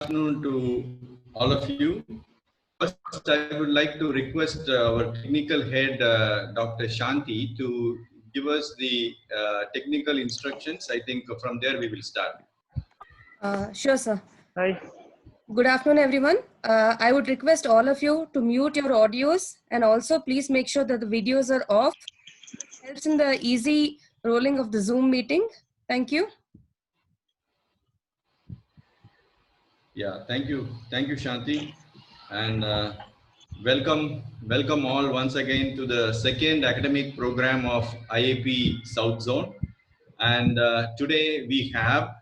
Afternoon to all of you. First, I would like to request our technical head, Dr. Shanti, to give us the technical instructions. I think from there we will start. Sure, sir. Hi. Good afternoon, everyone. I would request all of you to mute your audios and also please make sure that the videos are off. This helps in the easy rolling of the Zoom meeting. Thank you. Yeah, thank you, Shanti, and welcome all once again to the second academic program of IAP South Zone. And today we have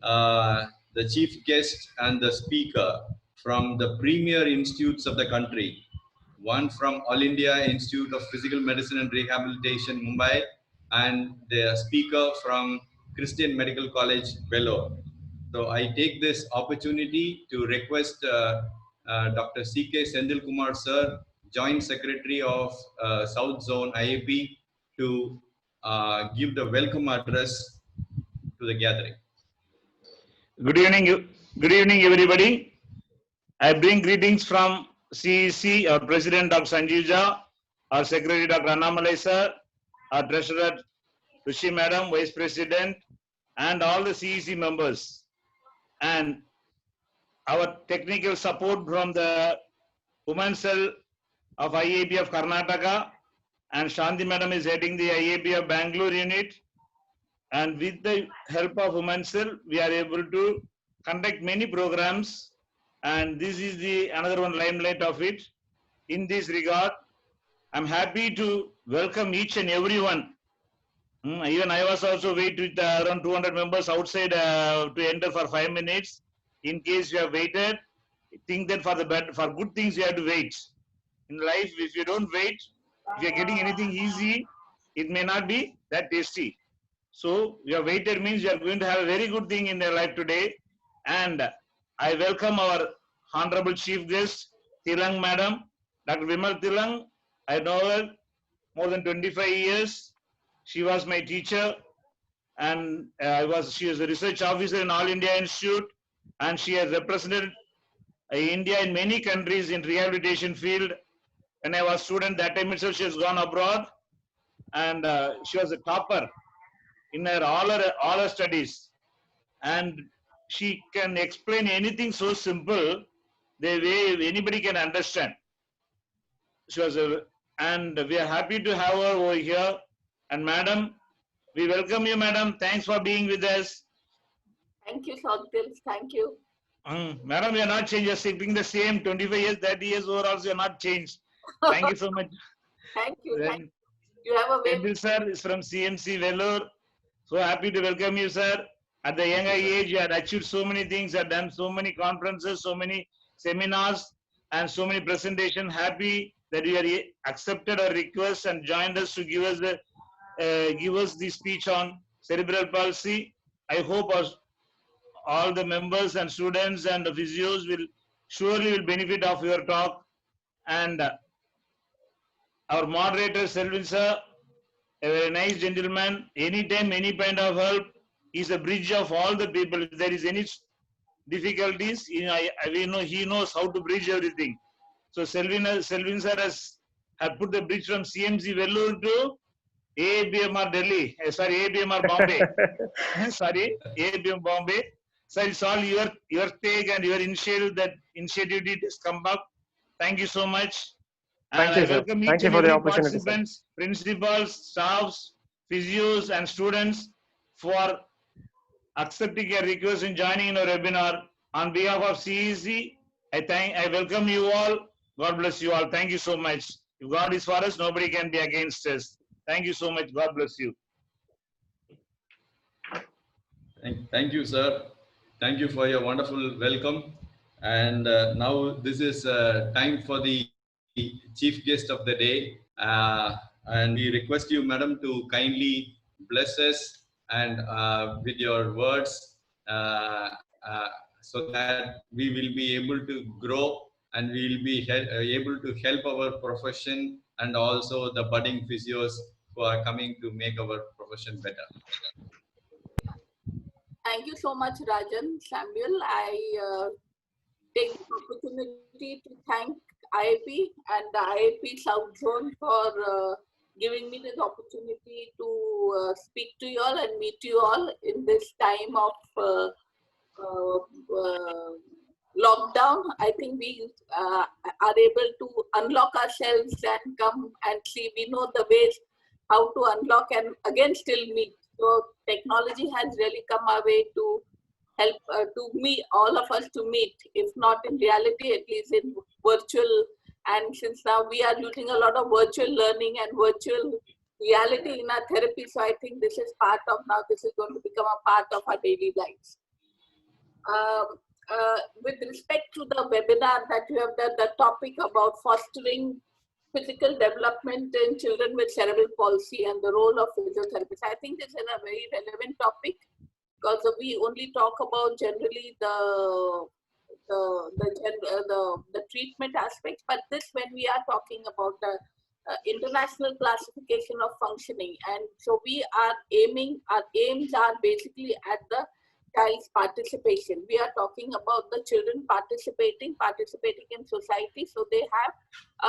the chief guest and the speaker from the premier institutes of the country. One from All India Institute of Physical Medicine and Rehabilitation, Mumbai, and the speaker from Christian Medical College, Vellore. So I take this opportunity to request Dr. C.K. Sendil Kumar sir, Joint Secretary of South Zone IAP, to give the welcome address to the gathering. Good evening, everybody. I bring greetings from CEC, our President Dr. Sanjeev Jha, our Secretary Dr. Annamalai sir, our Treasurer Rishi Madam, Vice President, and all the CEC members, and our technical support from the Women's Cell of IAP of Karnataka, and Shanti Madam is heading the IAP of Bangalore unit. And with the help of Women's Cell, we are able to conduct many programs, and this is the another one limelight of it. In this regard, I'm happy to welcome each and everyone. Even I was also wait with around 200 members outside to enter for 5 minutes. In case you have waited, think that for good things you have to wait. In life, if you don't wait, if you're getting anything easy, it may not be that tasty. So you have waited means you are going to have a very good thing in their life today. And I welcome our Honorable Chief Guest, Tilang Madam, Dr. Vimal Tilang. I know her more than 25 years. She was my teacher, and she was a research officer in All India Institute, and she has represented India in many countries in rehabilitation field. When I was student, that time itself she has gone abroad, and she was a topper in all her studies, and she can explain anything so simple the way anybody can understand. She was and we are happy to have her over here. And madam, we welcome you, madam. Thanks for being with us. Thank you, Shantil. Thank you. Madam, we are not changed. You're keeping the same 25 years, 30 years over also, you're not changed. Thank you so much. Thank you. Then, you have a way. Sendil sir is from CMC Vellore. So happy to welcome you, sir. At the younger age, you had achieved so many things, you had done so many conferences, so many seminars, and so many presentations. Happy that you are accepted our request and joined us to give us the speech on cerebral palsy. I hope all the members and students and the physios will surely benefit of your talk. And our moderator, Selvin sir, a very nice gentleman. Anytime, any kind of help, is a bridge of all the people. If there is any difficulties, we know he knows how to bridge everything. So Selvin sir has put the bridge from CMC Vellore to ABMR Delhi. Sorry, ABMR Bombay. Sorry, ABM Bombay. So it's all your take and your initiative has come up. Thank you so much. And Thank you, I sir. welcome each Thank you and for the every opportunity, sir. participants, principals, staffs, physios, and students for accepting a request and joining in our webinar. On behalf of CEC, I welcome you all. God bless you all. Thank you so much. If God is for us, nobody can be against us. Thank you so much. God bless you. Thank you, sir. Thank you for your wonderful welcome. And now this is time for the chief guest of the day. And we request you, madam, to kindly bless us and with your words so that we will be able to grow and we will be able to help our profession and also the budding physios who are coming to make our profession better. Thank you so much, Rajan, Samuel. I take this opportunity to thank IIP and the IIP South Zone for giving me this opportunity to speak to you all and meet you all in this time of lockdown. I think we are able to unlock ourselves and come and see. We know the ways how to unlock and again still meet. So technology has really come our way to help to meet all of us to meet, if not in reality, at least in virtual. And since now we are using a lot of virtual learning and virtual reality in our therapy, so I think this is part of now. This is going to become a part of our daily lives. With respect to the webinar that you have done, the topic about fostering physical development in children with cerebral palsy and the role of physiotherapists, I think this is a very relevant topic because we only talk about generally the treatment aspects, but this when we are talking about the international classification of functioning, and so we are aiming, our aims are basically at the child's participation. We are talking about the children participating in society so they have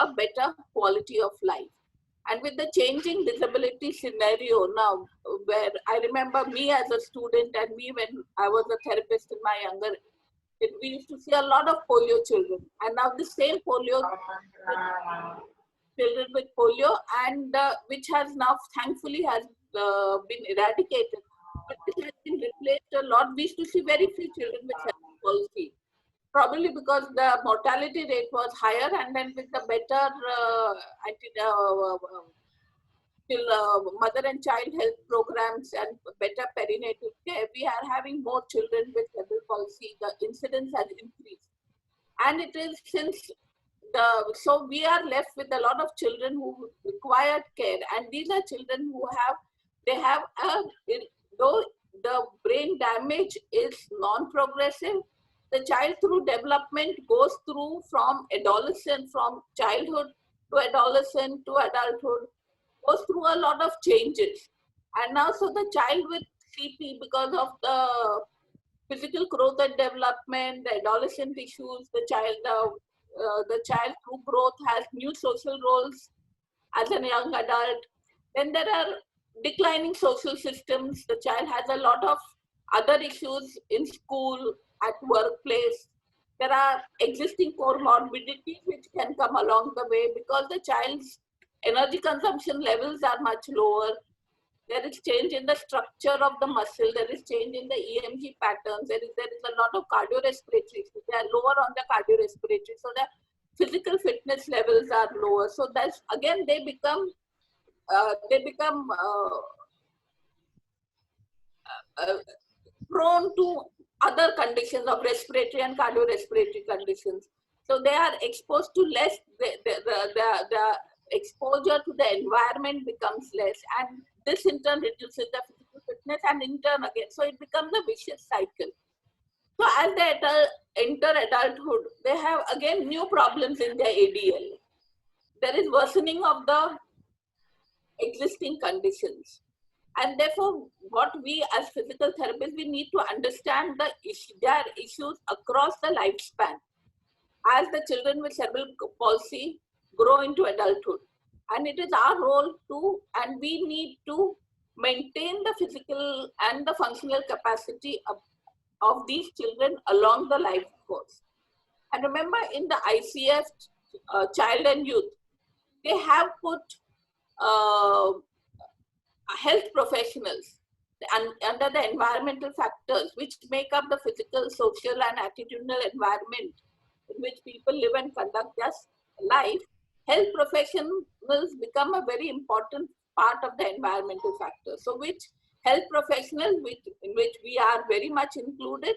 a better quality of life. And with the changing disability scenario now, where I remember me as a student and me when I was a therapist in my younger, we used to see a lot of polio children, and now the same polio children with polio, and which has now thankfully has been eradicated. But it has been replaced a lot. We used to see very few children with cerebral palsy, probably because the mortality rate was higher, and then with the better mother and child health programs and better perinatal care, we are having more children with cerebral palsy. The incidence has increased, and it is since so we are left with a lot of children who require care, and these are children who have though the brain damage is non-progressive, the child through development goes through from adolescent, from childhood to adolescent to adulthood, goes through a lot of changes. And now, so the child with CP, because of the physical growth and development, the adolescent issues, the child through growth has new social roles as a young adult. Then there are declining social systems. The child has a lot of other issues in school, at workplace. There are existing comorbidities which can come along the way because the child's energy consumption levels are much lower. There is change in the structure of the muscle. There is change in the EMG patterns. There is a lot of cardiorespiratory issues. They are lower on the cardiorespiratory. So the physical fitness levels are lower. So that's again, they become prone to other conditions of respiratory and cardiorespiratory conditions. So they are exposed to less, the exposure to the environment becomes less, and this in turn reduces the physical fitness, and in turn again, so it becomes a vicious cycle. So as they enter adulthood, they have again new problems in their ADL. There is worsening of the existing conditions. And therefore, what we as physical therapists, we need to understand there are issues across the lifespan as the children with cerebral palsy grow into adulthood. And it is our role to, and we need to maintain the physical and the functional capacity of these children along the life course. And remember, in the ICF Child and Youth, they have put health professionals under the environmental factors which make up the physical, social, and attitudinal environment in which people live and conduct their life. Health professionals become a very important part of the environmental factors. So which health professionals, in which we are very much included,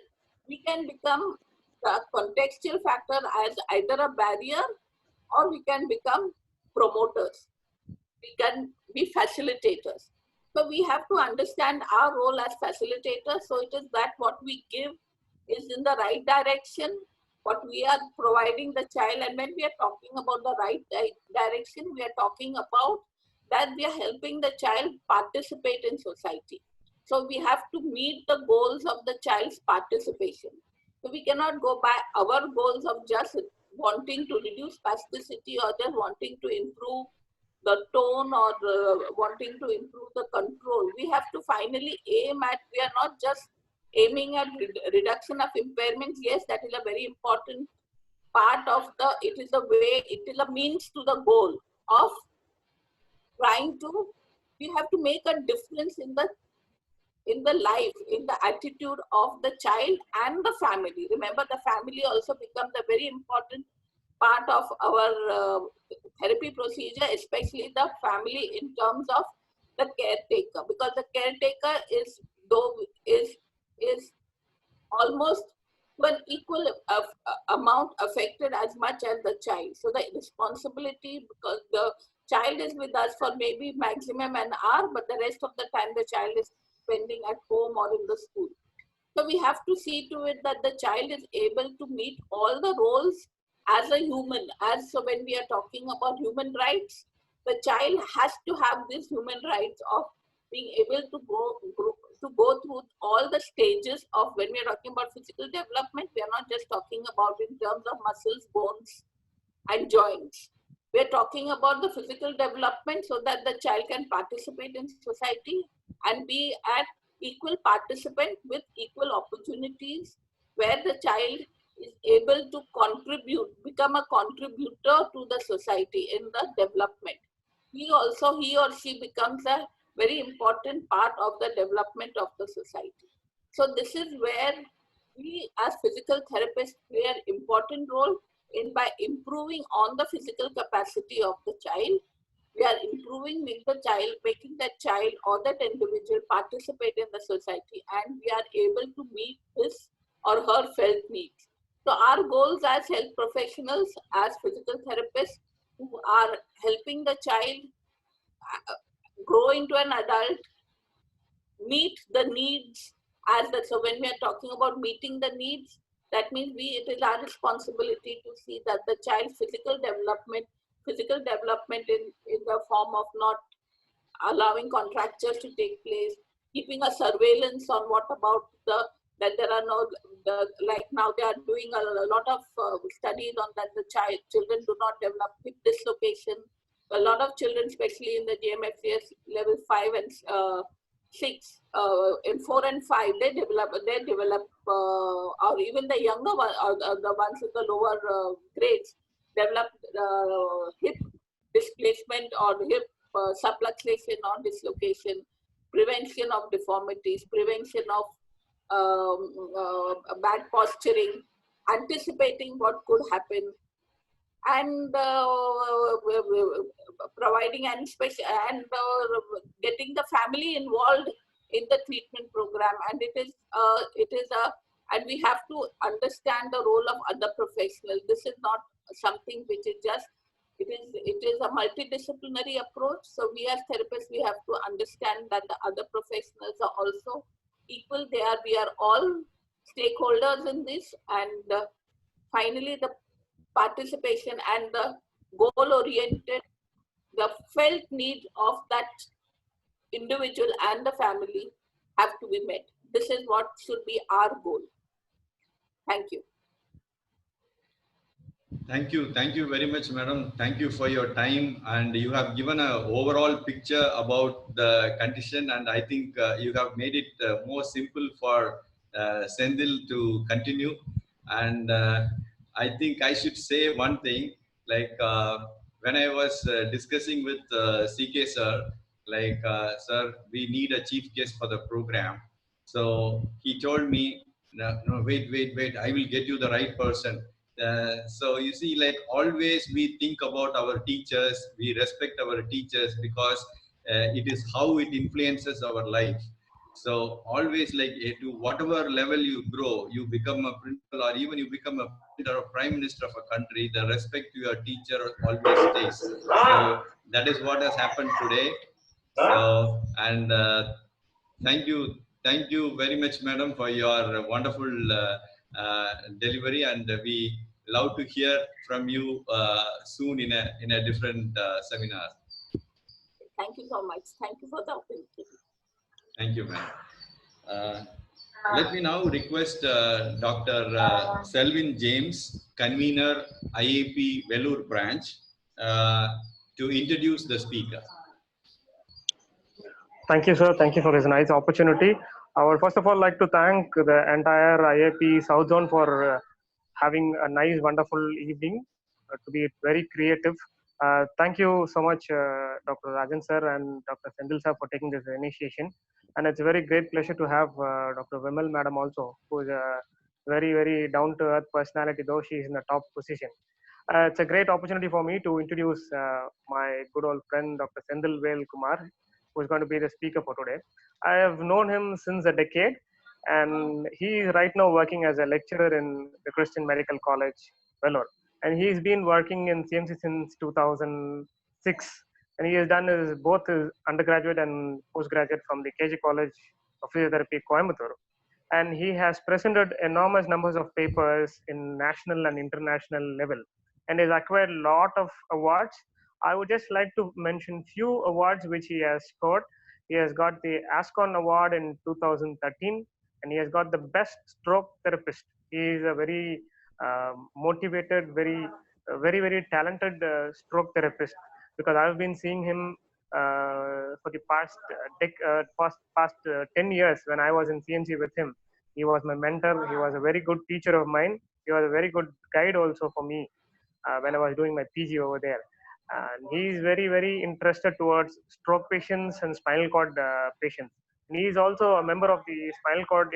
we can become a contextual factor as either a barrier, or we can become promoters. We can be facilitators. So we have to understand our role as facilitators. So it is that what we give is in the right direction, what we are providing the child. And when we are talking about the right direction, we are talking about that we are helping the child participate in society. So we have to meet the goals of the child's participation. So we cannot go by our goals of just wanting to reduce spasticity or just wanting to improve the tone or wanting to improve the control. We have to finally aim at, we are not just aiming at reduction of impairments. Yes, that is a very important part of the, it is a way, it is a means to the goal of trying to, we have to make a difference in the life, in the attitude of the child and the family. Remember, the family also becomes a very important part of our therapy procedure, especially the family in terms of the caretaker, because the caretaker is almost to an equal amount affected as much as the child. So the responsibility, because the child is with us for maybe maximum an hour, but the rest of the time the child is spending at home or in the school. So we have to see to it that the child is able to meet all the roles as a human. So when we are talking about human rights, the child has to have these human rights of being able to go through all the stages of, when we are talking about physical development, we are not just talking about in terms of muscles, bones, and joints. We are talking about the physical development so that the child can participate in society and be an equal participant with equal opportunities, where the child is able to contribute, become a contributor to the society in the development. He or she becomes a very important part of the development of the society. So this is where we as physical therapists play an important role in, by improving on the physical capacity of the child. We are improving with the child, making that child or that individual participate in the society, and we are able to meet his or her felt needs. So our goals as health professionals, as physical therapists who are helping the child grow into an adult, meet the needs as that. So when we are talking about meeting the needs, that means it is our responsibility to see that the child's physical development in the form of not allowing contractures to take place, keeping a surveillance on what about that there are no, like now they are doing a lot of studies on that the children do not develop hip dislocation. A lot of children, especially in the GMFCS level 5 and 6, in 4 and 5, they develop, or even the younger one, or the ones in the lower grades, develop hip displacement or hip subluxation or dislocation, prevention of deformities, prevention of bad posturing, anticipating what could happen, and providing and getting the family involved in the treatment program. And and we have to understand the role of other professionals. This is not something which is just, it is a multidisciplinary approach. So we as therapists, we have to understand that the other professionals are also equal. We are all stakeholders in this. And finally, the participation and the goal-oriented, the felt need of that individual and the family have to be met. This is what should be our goal. Thank you. Thank you very much, madam. Thank you for your time, and you have given an overall picture about the condition, and I think you have made it more simple for Sendil to continue. And I think I should say one thing, like when I was discussing with CK sir, like sir, we need a chief guest for the program. So he told me, no, wait, I will get you the right person. So you see, like always we think about our teachers, we respect our teachers because it is how it influences our life. So always, like to whatever level you grow, you become a principal or even you become a president or prime minister of a country, the respect to your teacher always stays. So that is what has happened today. So, and thank you very much, madam, for your wonderful delivery, and we love to hear from you soon in a different seminar. Thank you so much. Thank you for the opportunity. Thank you, ma'am. Let me now request Dr. Selvin James, convener IAP Vellore branch, to introduce the speaker. Thank you, sir. Thank you for this nice opportunity. I would first of all like to thank the entire IAP South Zone for having a nice, wonderful evening to be very creative. Thank you so much, Dr. Rajan sir and Dr. Sendil sir for taking this initiation. And it's a very great pleasure to have Dr. Vimal madam also, who is a very, very down-to-earth personality, though she is in the top position. It's a great opportunity for me to introduce my good old friend, Dr. Sendil Vel Kumar, who is going to be the speaker for today. I have known him since a decade, and he is right now working as a lecturer in the Christian Medical College, Vellore. And he's been working in CMC since 2006, and he has done both his undergraduate and postgraduate from the KG College of Physiotherapy, Coimbatore. And he has presented enormous numbers of papers in national and international level, and has acquired a lot of awards. I would just like to mention few awards which he has scored. He has got the ASCON award in 2013, and he has got the best stroke therapist. He is a very motivated, very talented stroke therapist, because I've been seeing him for the past 10 years when I was in CMC with him. He was my mentor. He was a very good teacher of mine. He was a very good guide also for me when I was doing my PG over there. And he is very interested towards stroke patients and spinal cord patients. And he is also a member of the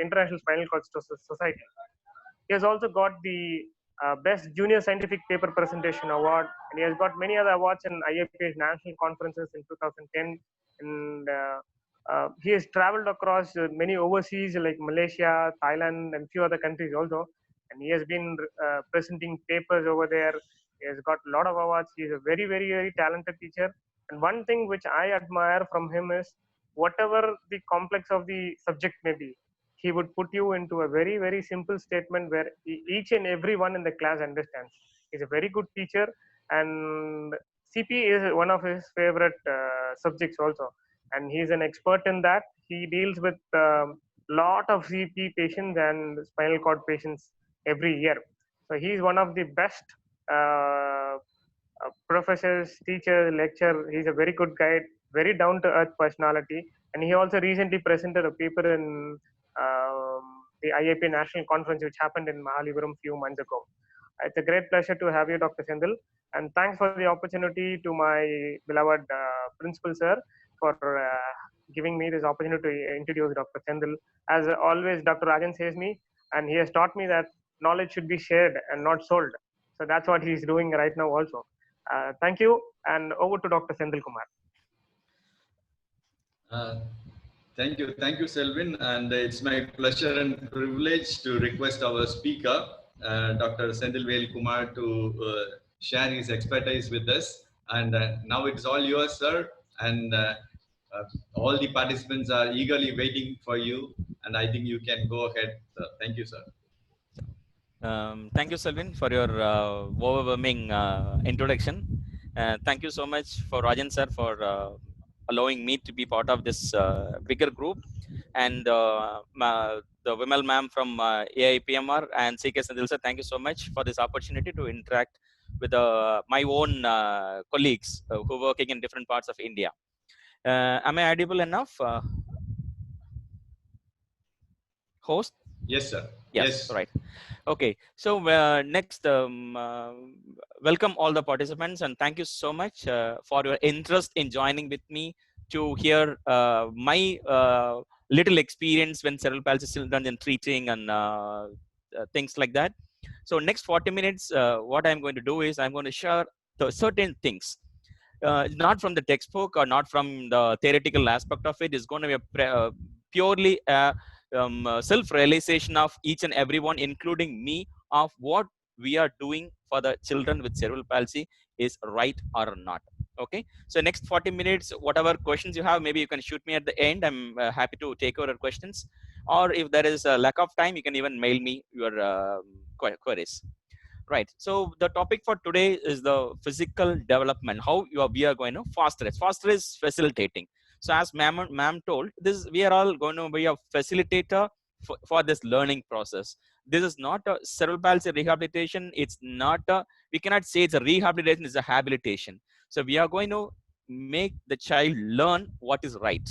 International Spinal Cord Society. He has also got the Best Junior Scientific Paper Presentation Award, and he has got many other awards in IAP's national conferences in 2010. And he has traveled across many overseas like Malaysia, Thailand, and few other countries also. And he has been presenting papers over there. He has got a lot of awards. He is a very talented teacher. And one thing which I admire from him is whatever the complex of the subject may be, he would put you into a very simple statement where each and every one in the class understands. He's a very good teacher, and CP is one of his favorite subjects also, and he's an expert in that. He deals with lot of CP patients and spinal cord patients every year. So he's one of the best professors, teachers, lecturer. He's a very good guide, very down to earth personality, and he also recently presented a paper in the IAP National Conference, which happened in Mahalipuram few months ago. It's a great pleasure to have you, Dr. Sendil, and thanks for the opportunity to my beloved principal sir for giving me this opportunity to introduce Dr. Sendil. As always, Dr. Rajan says me, and he has taught me that knowledge should be shared and not sold. So that's what he's doing right now also. Thank you, and over to Dr. Sendil Kumar. Thank you, Selvin, and it's my pleasure and privilege to request our speaker, Dr. Sendil Vel Kumar, to share his expertise with us. And now it's all yours, sir. And all the participants are eagerly waiting for you, and I think you can go ahead, sir. Thank you, sir. Thank you, Selvin, for your overwhelming introduction. Thank you so much for Rajan sir for allowing me to be part of this bigger group, and the Vimal ma'am from AIPMR and CK Sendil sir, thank you so much for this opportunity to interact with my own colleagues who are working in different parts of India. Am I audible enough? Host? Yes, sir. Yes. Right. Okay. So next, welcome all the participants, and thank you so much for your interest in joining with me to hear my little experience when cerebral palsy children in treating and things like that. So next 40 minutes, what I'm going to do is I'm going to share the certain things. Not from the textbook or not from the theoretical aspect of it. Is going to be purely self-realization of each and everyone, including me, of what we are doing for the children with cerebral palsy is right or not. Okay, so next 40 minutes, whatever questions you have, maybe you can shoot me at the end. I'm happy to take over questions, or if there is a lack of time, you can even mail me your queries. Right. So the topic for today is the physical development. How we are going to foster it. Foster is facilitating. So as ma'am told, we are all going to be a facilitator for this learning process. This is not a cerebral palsy rehabilitation. It's not a, we cannot say it's a rehabilitation, it's a habilitation. So we are going to make the child learn what is right.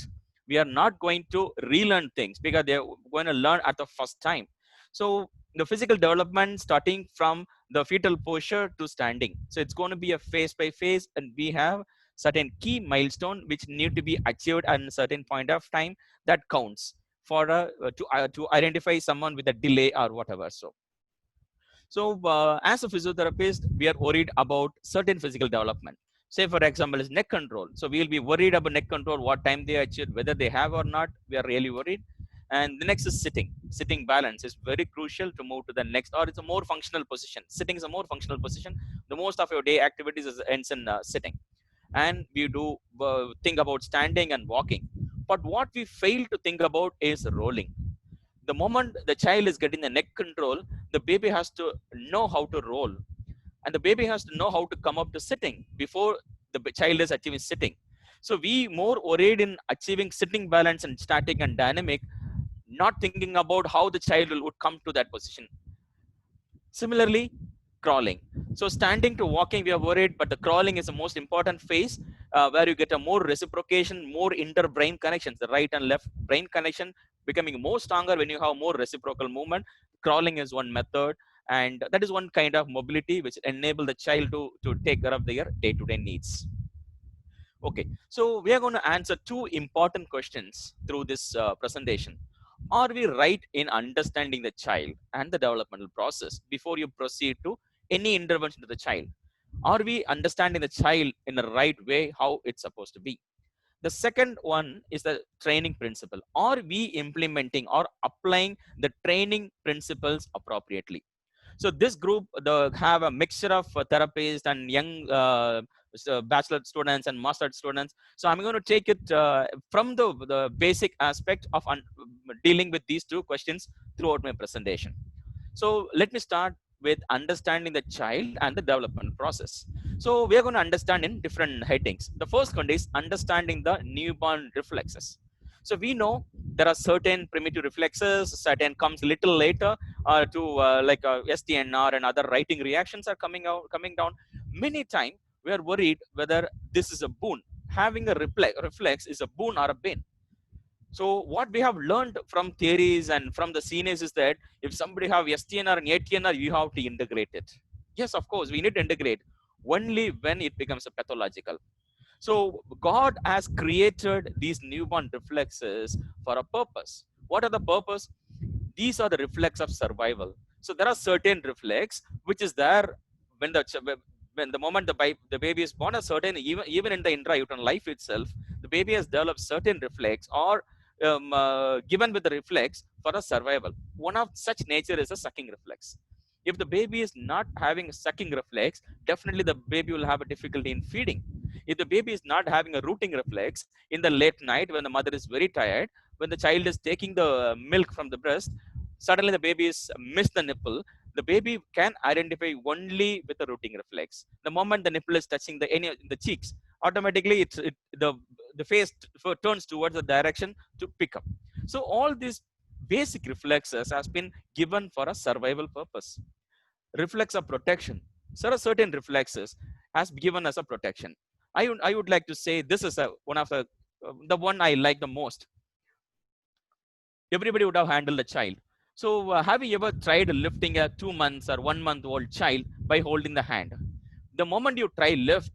We are not going to relearn things because they're going to learn at the first time. So the physical development starting from the fetal posture to standing. So it's going to be a phase by phase, and we have certain key milestone which need to be achieved at a certain point of time that counts for to identify someone with a delay or whatever. So as a physiotherapist, we are worried about certain physical development. Say for example is neck control. So we will be worried about neck control, what time they achieve, whether they have or not. We are really worried. And the next is sitting. Sitting balance is very crucial to move to the next, or it's a more functional position. Sitting is a more functional position. The most of your day activities ends in sitting. And we do think about standing and walking. But what we fail to think about is rolling. The moment the child is getting the neck control, the baby has to know how to roll, and the baby has to know how to come up to sitting before the child is achieving sitting. So we more worried in achieving sitting balance and static and dynamic, not thinking about how the child would come to that position. Similarly, crawling. So standing to walking, we are worried, but the crawling is the most important phase, where you get a more reciprocation, more inter-brain connections, the right and left brain connection becoming more stronger when you have more reciprocal movement. Crawling is one method, and that is one kind of mobility which enable the child to take care of their day-to-day needs. Okay, so we are going to answer two important questions through this presentation. Are we right in understanding the child and the developmental process before you proceed to any intervention to the child? Are we understanding the child in the right way, how it's supposed to be? The second one is the training principle. Are we implementing or applying the training principles appropriately? So this group have a mixture of therapists and young bachelor students and master students. So I'm going to take it from the basic aspect of dealing with these two questions throughout my presentation. So let me start with understanding the child and the development process. So we are going to understand in different headings. The first one is understanding the newborn reflexes. So we know there are certain primitive reflexes, certain comes little later like STNR and other writing reactions are coming down. Many times we are worried whether this is a boon. Having a reflex is a boon or a bane. So what we have learned from theories and from the seniors is that if somebody have STNR and ATNR, you have to integrate it. Yes, of course, we need to integrate only when it becomes a pathological. So God has created these newborn reflexes for a purpose. What are the purpose? These are the reflex of survival. So there are certain reflex which is there when the moment the baby is born. A certain even in the intrauterine life itself, the baby has developed certain reflex or given with the reflex for a survival. One of such nature is a sucking reflex. If the baby is not having a sucking reflex, definitely the baby will have a difficulty in feeding. If the baby is not having a rooting reflex, in the late night when the mother is very tired, when the child is taking the milk from the breast, suddenly the baby is missed the nipple. The baby can identify only with the rooting reflex. The moment the nipple is touching the cheeks, automatically the face turns towards the direction to pick up. So all these basic reflexes has been given for a survival purpose. Reflex of protection. So there are certain reflexes has given us a protection. I would like to say this is one of the one I like the most. Everybody would have handled a child. So have you ever tried lifting a 2 months or 1 month old child by holding the hand? The moment you try lift,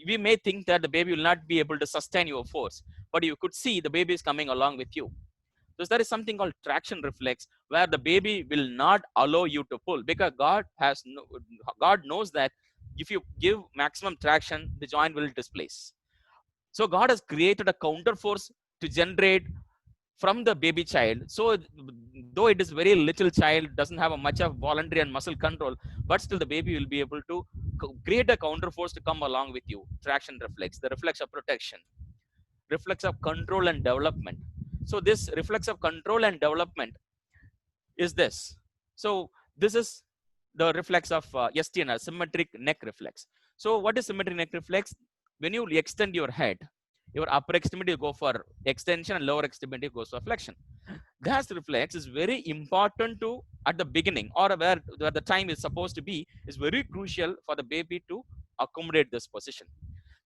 we may think that the baby will not be able to sustain your force, but you could see the baby is coming along with you. So there is something called traction reflex, where the baby will not allow you to pull, because God knows that if you give maximum traction, the joint will displace. So God has created a counter force to generate from the baby child. So though it is very little child, doesn't have a much of voluntary and muscle control, but still the baby will be able to create a counter force to come along with you. Traction reflex, the reflex of protection, reflex of control and development. So this reflex of control and development is this. So this is the reflex of STNR, symmetric neck reflex. So what is symmetric neck reflex? When you extend your head, Your upper extremity go for extension and lower extremity goes for flexion. Gas reflex is very important to at the beginning or where the time is supposed to be is very crucial for the baby to accommodate this position.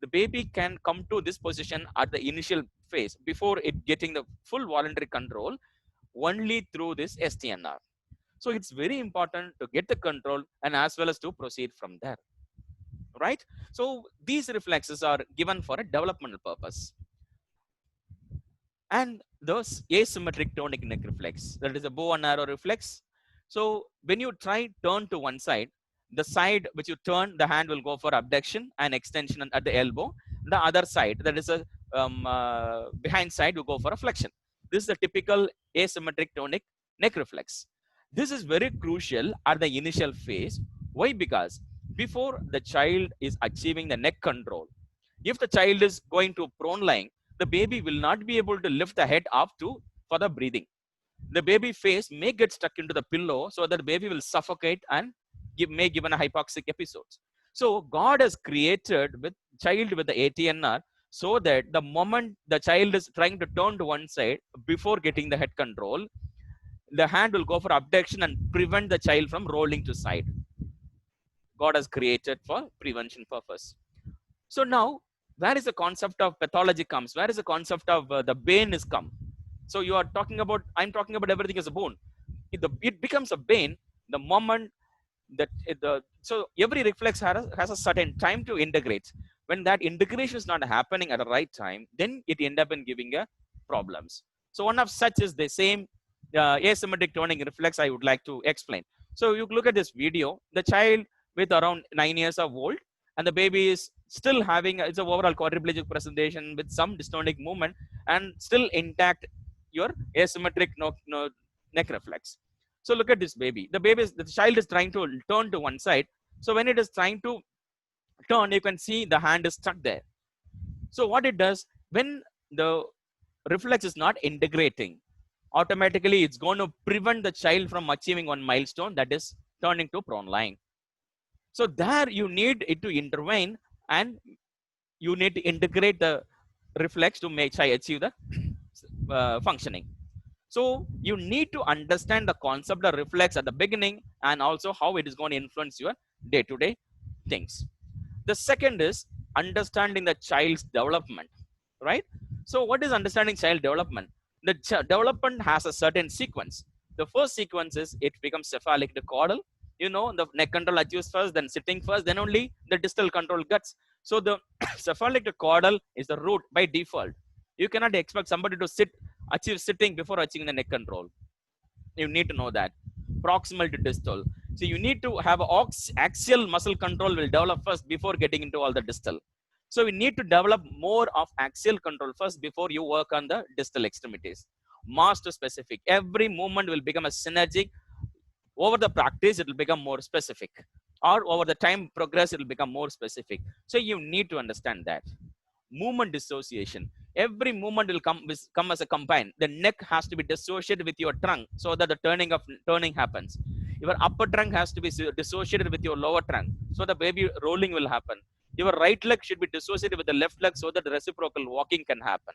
The baby can come to this position at the initial phase before it getting the full voluntary control only through this STNR. So it's very important to get the control and as well as to proceed from there, right? So these reflexes are given for a developmental purpose. And those asymmetric tonic neck reflex, that is a bow and arrow reflex. So when you try turn to one side, the side which you turn, the hand will go for abduction and extension at the elbow. The other side, that is a behind side, will go for a flexion. This is a typical asymmetric tonic neck reflex. This is very crucial at the initial phase. Why? Because before the child is achieving the neck control, if the child is going to prone lying, the baby will not be able to lift the head up to for the breathing. The baby face may get stuck into the pillow, so that the baby will suffocate and may give an hypoxic episodes. So God has created with child with the ATNR so that the moment the child is trying to turn to one side before getting the head control, the hand will go for abduction and prevent the child from rolling to side. God has created for prevention purpose. So now, where is the concept of pathology comes? Where is the concept of the bane is come? So you are talking about, I'm talking about everything as a bone. It becomes a bane the moment that so every reflex has a certain time to integrate. When that integration is not happening at the right time, then it end up in giving a problems. So one of such is the same asymmetric toning reflex I would like to explain. So you look at this video, the child with around 9 years of old, and the baby is still having it's an overall quadriplegic presentation with some dystonic movement and still intact your asymmetric neck reflex. So look at this baby. The child is trying to turn to one side. So when it is trying to turn, you can see the hand is stuck there. So what it does, when the reflex is not integrating, automatically it's going to prevent the child from achieving one milestone, that is turning to prone lying. So there you need it to intervene and you need to integrate the reflex to make child achieve the functioning. So you need to understand the concept of reflex at the beginning and also how it is going to influence your day-to-day things. The second is understanding the child's development, right? So what is understanding child development? The development has a certain sequence. The first sequence is it becomes cephalic to caudal. You know, the neck control achieves first, then sitting first, then only the distal control gets. So the cephalic to caudal is the root by default. You cannot expect somebody to achieve sitting before achieving the neck control. You need to know that. Proximal to distal. So you need to have axial muscle control will develop first before getting into all the distal. So we need to develop more of axial control first before you work on the distal extremities. Master specific. Every movement will become a synergic. Over the practice, it will become more specific. Or over the time progress, it will become more specific. So you need to understand that. Movement dissociation. Every movement will come as a combine. The neck has to be dissociated with your trunk so that the turning happens. Your upper trunk has to be dissociated with your lower trunk so the baby rolling will happen. Your right leg should be dissociated with the left leg so that the reciprocal walking can happen.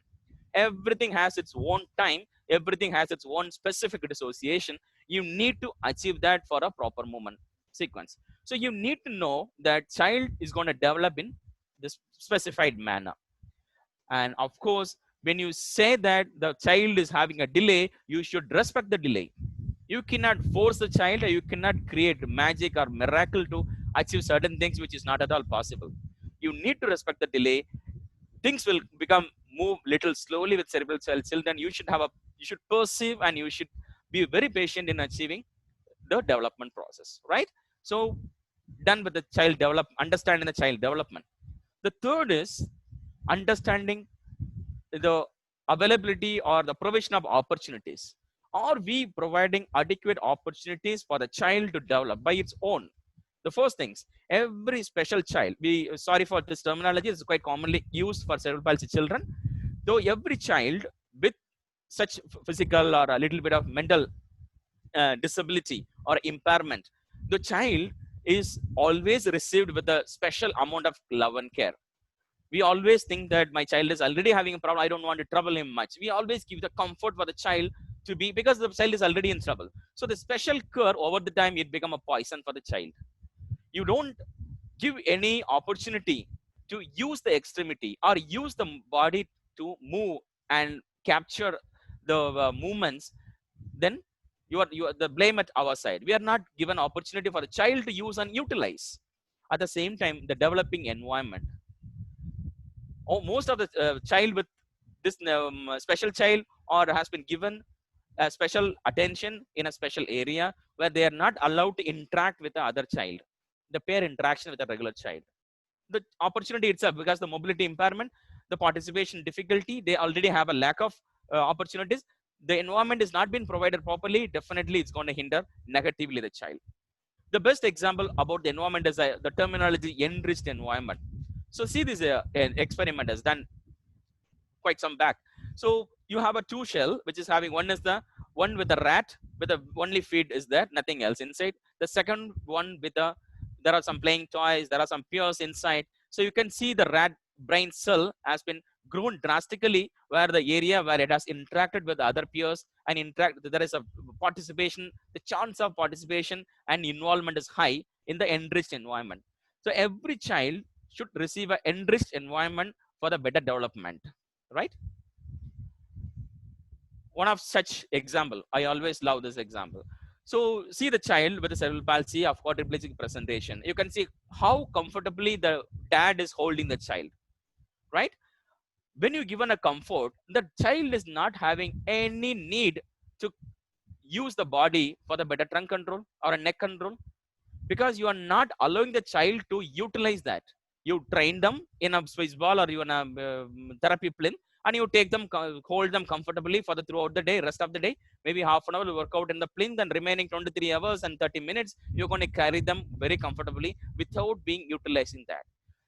Everything has its own time. Everything has its own specific dissociation. You need to achieve that for a proper movement sequence. So you need to know that child is going to develop in this specified manner. And of course, when you say that the child is having a delay, you should respect the delay. You cannot force the child, or you cannot create magic or miracle to achieve certain things which is not at all possible. You need to respect the delay. Things will move little slowly with cerebral children. You should perceive and you should be very patient in achieving the development process, right? So done with the child understanding the child development. The third is understanding the availability or the provision of opportunities. Are we providing adequate opportunities for the child to develop by its own? The first things, every special child, sorry for this terminology, is quite commonly used for cerebral palsy children. Though every child with such physical or a little bit of mental disability or impairment, the child is always received with a special amount of love and care. We always think that my child is already having a problem, I don't want to trouble him much. We always give the comfort for the child to be, because the child is already in trouble. So the special care over the time, it become a poison for the child. You don't give any opportunity to use the extremity or use the body to move and capture the movements, then you are the blame at our side. We are not given opportunity for the child to use and utilize. At the same time, the developing environment, most of the child with this special child or has been given a special attention in a special area where they are not allowed to interact with the other child, the pair interaction with a regular child. The opportunity itself, because the mobility impairment, the participation difficulty, they already have a lack of opportunities. The environment is not being provided properly, definitely it's going to hinder negatively the child. The best example about the environment is the terminology enriched environment. So see, this an experiment has done quite some back. So you have a two shell which is having, one is the one with the rat with the only feed is there, nothing else inside. The second one with the, there are some playing toys, there are some peers inside. So you can see the rat brain cell has been grown drastically, where the area where it has interacted with other peers and there is a participation, the chance of participation and involvement is high in the enriched environment. So every child should receive an enriched environment for the better development, right? One of such example, I always love this example. So see the child with the cerebral palsy of quadriplegic presentation. You can see how comfortably the dad is holding the child, right? When you given a comfort, the child is not having any need to use the body for the better trunk control or a neck control, because you are not allowing the child to utilize that. You train them in a space ball or you in a therapy plinth, and you take them, hold them comfortably for the throughout the day, rest of the day, maybe half an hour will work out in the plinth, and remaining 23 hours and 30 minutes you're going to carry them very comfortably without being utilizing that.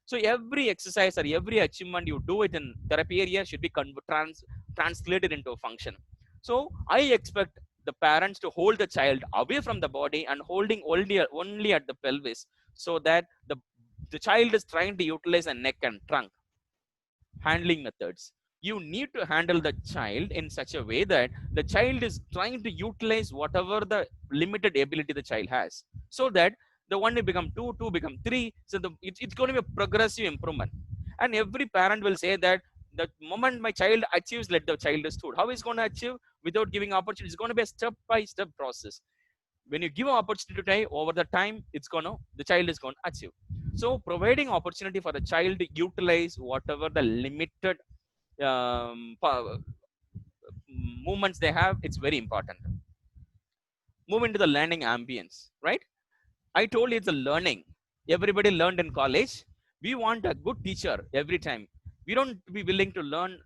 So every exercise or every achievement you do it in therapy area should be translated into a function. So I expect the parents to hold the child away from the body and holding only at the pelvis, so that the child is trying to utilize a neck and trunk handling methods. You need to handle the child in such a way that the child is trying to utilize whatever the limited ability the child has, so that the one will become two, two become three. So it's going to be a progressive improvement. And every parent will say that the moment my child achieves, let the child is stood. How is going to achieve without giving opportunity? It's going to be a step-by-step process. When you give an opportunity over the time, the child is going to achieve. So providing opportunity for the child to utilize whatever the limited movements they have, it's very important. Move into the learning ambience, right? I told you it's a learning. Everybody learned in college. We want a good teacher every time. We don't be willing to learn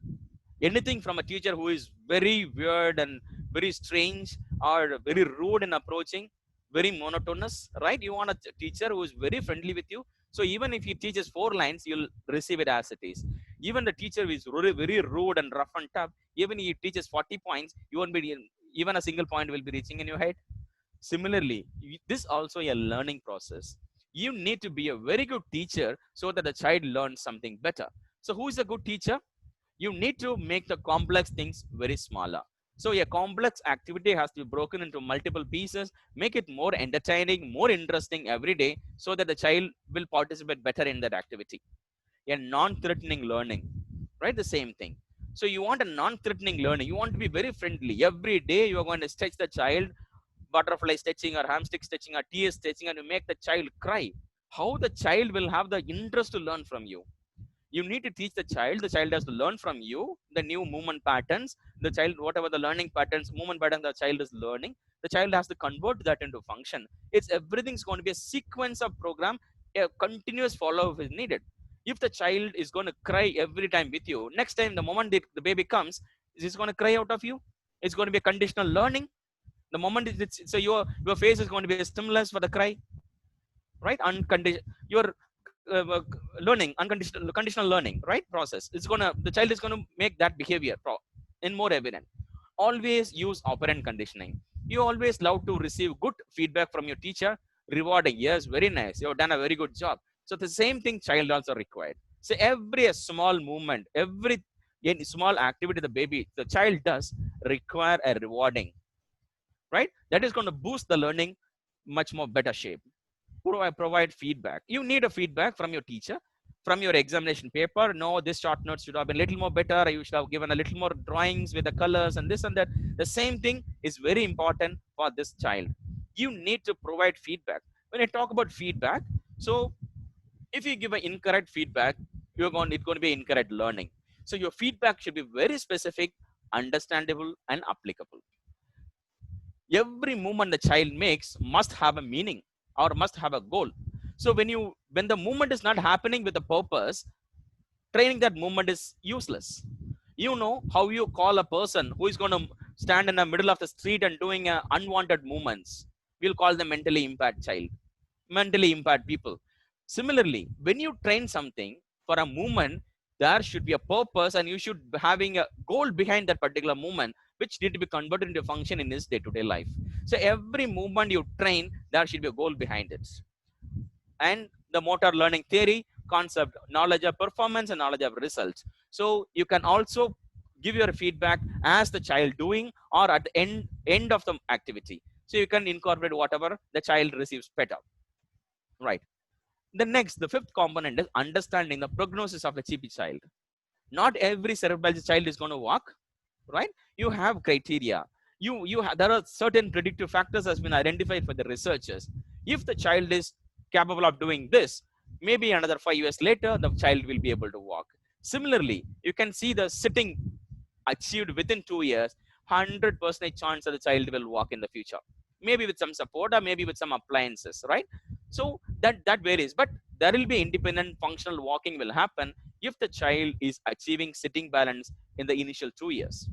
anything from a teacher who is very weird and very strange or very rude in approaching, very monotonous, right? You want a teacher who is very friendly with you. So even if he teaches 4 lines, you'll receive it as it is. Even the teacher is very rude and rough and tough, even if he teaches 40 points, you won't be, even a single point will be reaching in your head. Similarly, this also a learning process. You need to be a very good teacher so that the child learns something better. So who is a good teacher? You need to make the complex things very smaller. So a complex activity has to be broken into multiple pieces, make it more entertaining, more interesting every day, so that the child will participate better in that activity. A non-threatening learning, right? The same thing. So you want a non-threatening learning. You want to be very friendly. Every day you are going to stretch the child, butterfly stretching or hamstring stretching or tear stretching, and you make the child cry. How the child will have the interest to learn from you? You need to teach the child has to learn from you the new movement patterns. The child, whatever the learning patterns, movement patterns the child is learning, the child has to convert that into function. It's everything's going to be a sequence of program. A continuous follow-up is needed. If the child is going to cry every time with you, next time the moment the baby comes, is it going to cry out of you? It's going to be a conditional learning. The moment so your face is going to be a stimulus for the cry, right? Your learning, conditional learning, right? Process. The child is going to make that behavior in more evident. Always use operant conditioning. You always love to receive good feedback from your teacher, rewarding. Yes, very nice. You have done a very good job. So the same thing child also required. So every small movement, every any small activity the child does require a rewarding, right? That is going to boost the learning much more better shape. Provide feedback. You need a feedback from your teacher, from your examination paper. No, this short notes should have been a little more better. You should have given a little more drawings with the colors and this and that. The same thing is very important for this child. You need to provide feedback. When I talk about feedback, so if you give an incorrect feedback, it's going to be incorrect learning. So your feedback should be very specific, understandable, and applicable. Every movement the child makes must have a meaning or must have a goal. So when the movement is not happening with a purpose, training that movement is useless. You know how you call a person who is going to stand in the middle of the street and doing unwanted movements? We'll call them mentally impaired child, mentally impaired people. Similarly, when you train something for a movement, there should be a purpose and you should be having a goal behind that particular movement, which need to be converted into function in his day-to-day life. So every movement you train, there should be a goal behind it. And the motor learning theory concept, knowledge of performance and knowledge of results. So you can also give your feedback as the child doing or at the end of the activity. So you can incorporate whatever the child receives better, right? The fifth component is understanding the prognosis of the CP child. Not every cerebral palsy child is going to walk, right? You have criteria. There are certain predictive factors has been identified for the researchers. If the child is capable of doing this, maybe another 5 years later the child will be able to walk. Similarly, you can see the sitting achieved within 2 years, 100% chance that the child will walk in the future, maybe with some support or maybe with some appliances, right? So that varies, but there will be independent functional walking will happen if the child is achieving sitting balance in the initial 2 years.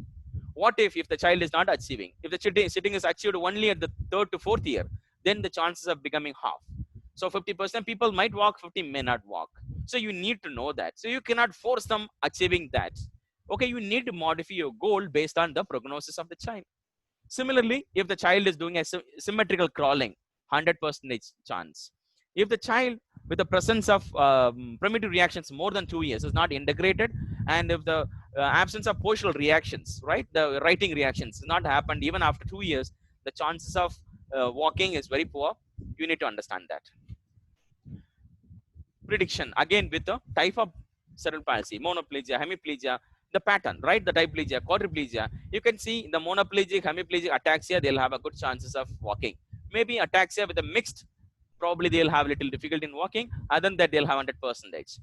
What if the child is not achieving? If the sitting is achieved only at the 3rd to 4th year, then the chances of becoming half. So 50% people might walk, 50 may not walk. So you need to know that. So you cannot force them achieving that. Okay, you need to modify your goal based on the prognosis of the child. Similarly, if the child is doing a symmetrical crawling, 100% chance. If the child with the presence of primitive reactions more than 2 years is not integrated, and if the absence of postural reactions, right, the writing reactions not happened even after 2 years, the chances of walking is very poor. You need to understand that. Prediction again with the type of cerebral palsy, monoplegia, hemiplegia, the pattern, right? The diplegia, quadriplegia. You can see the monoplegic, hemiplegic, ataxia, they'll have a good chances of walking. Maybe ataxia with a mixed, probably they'll have little difficulty in walking. Other than that, they'll have 100%.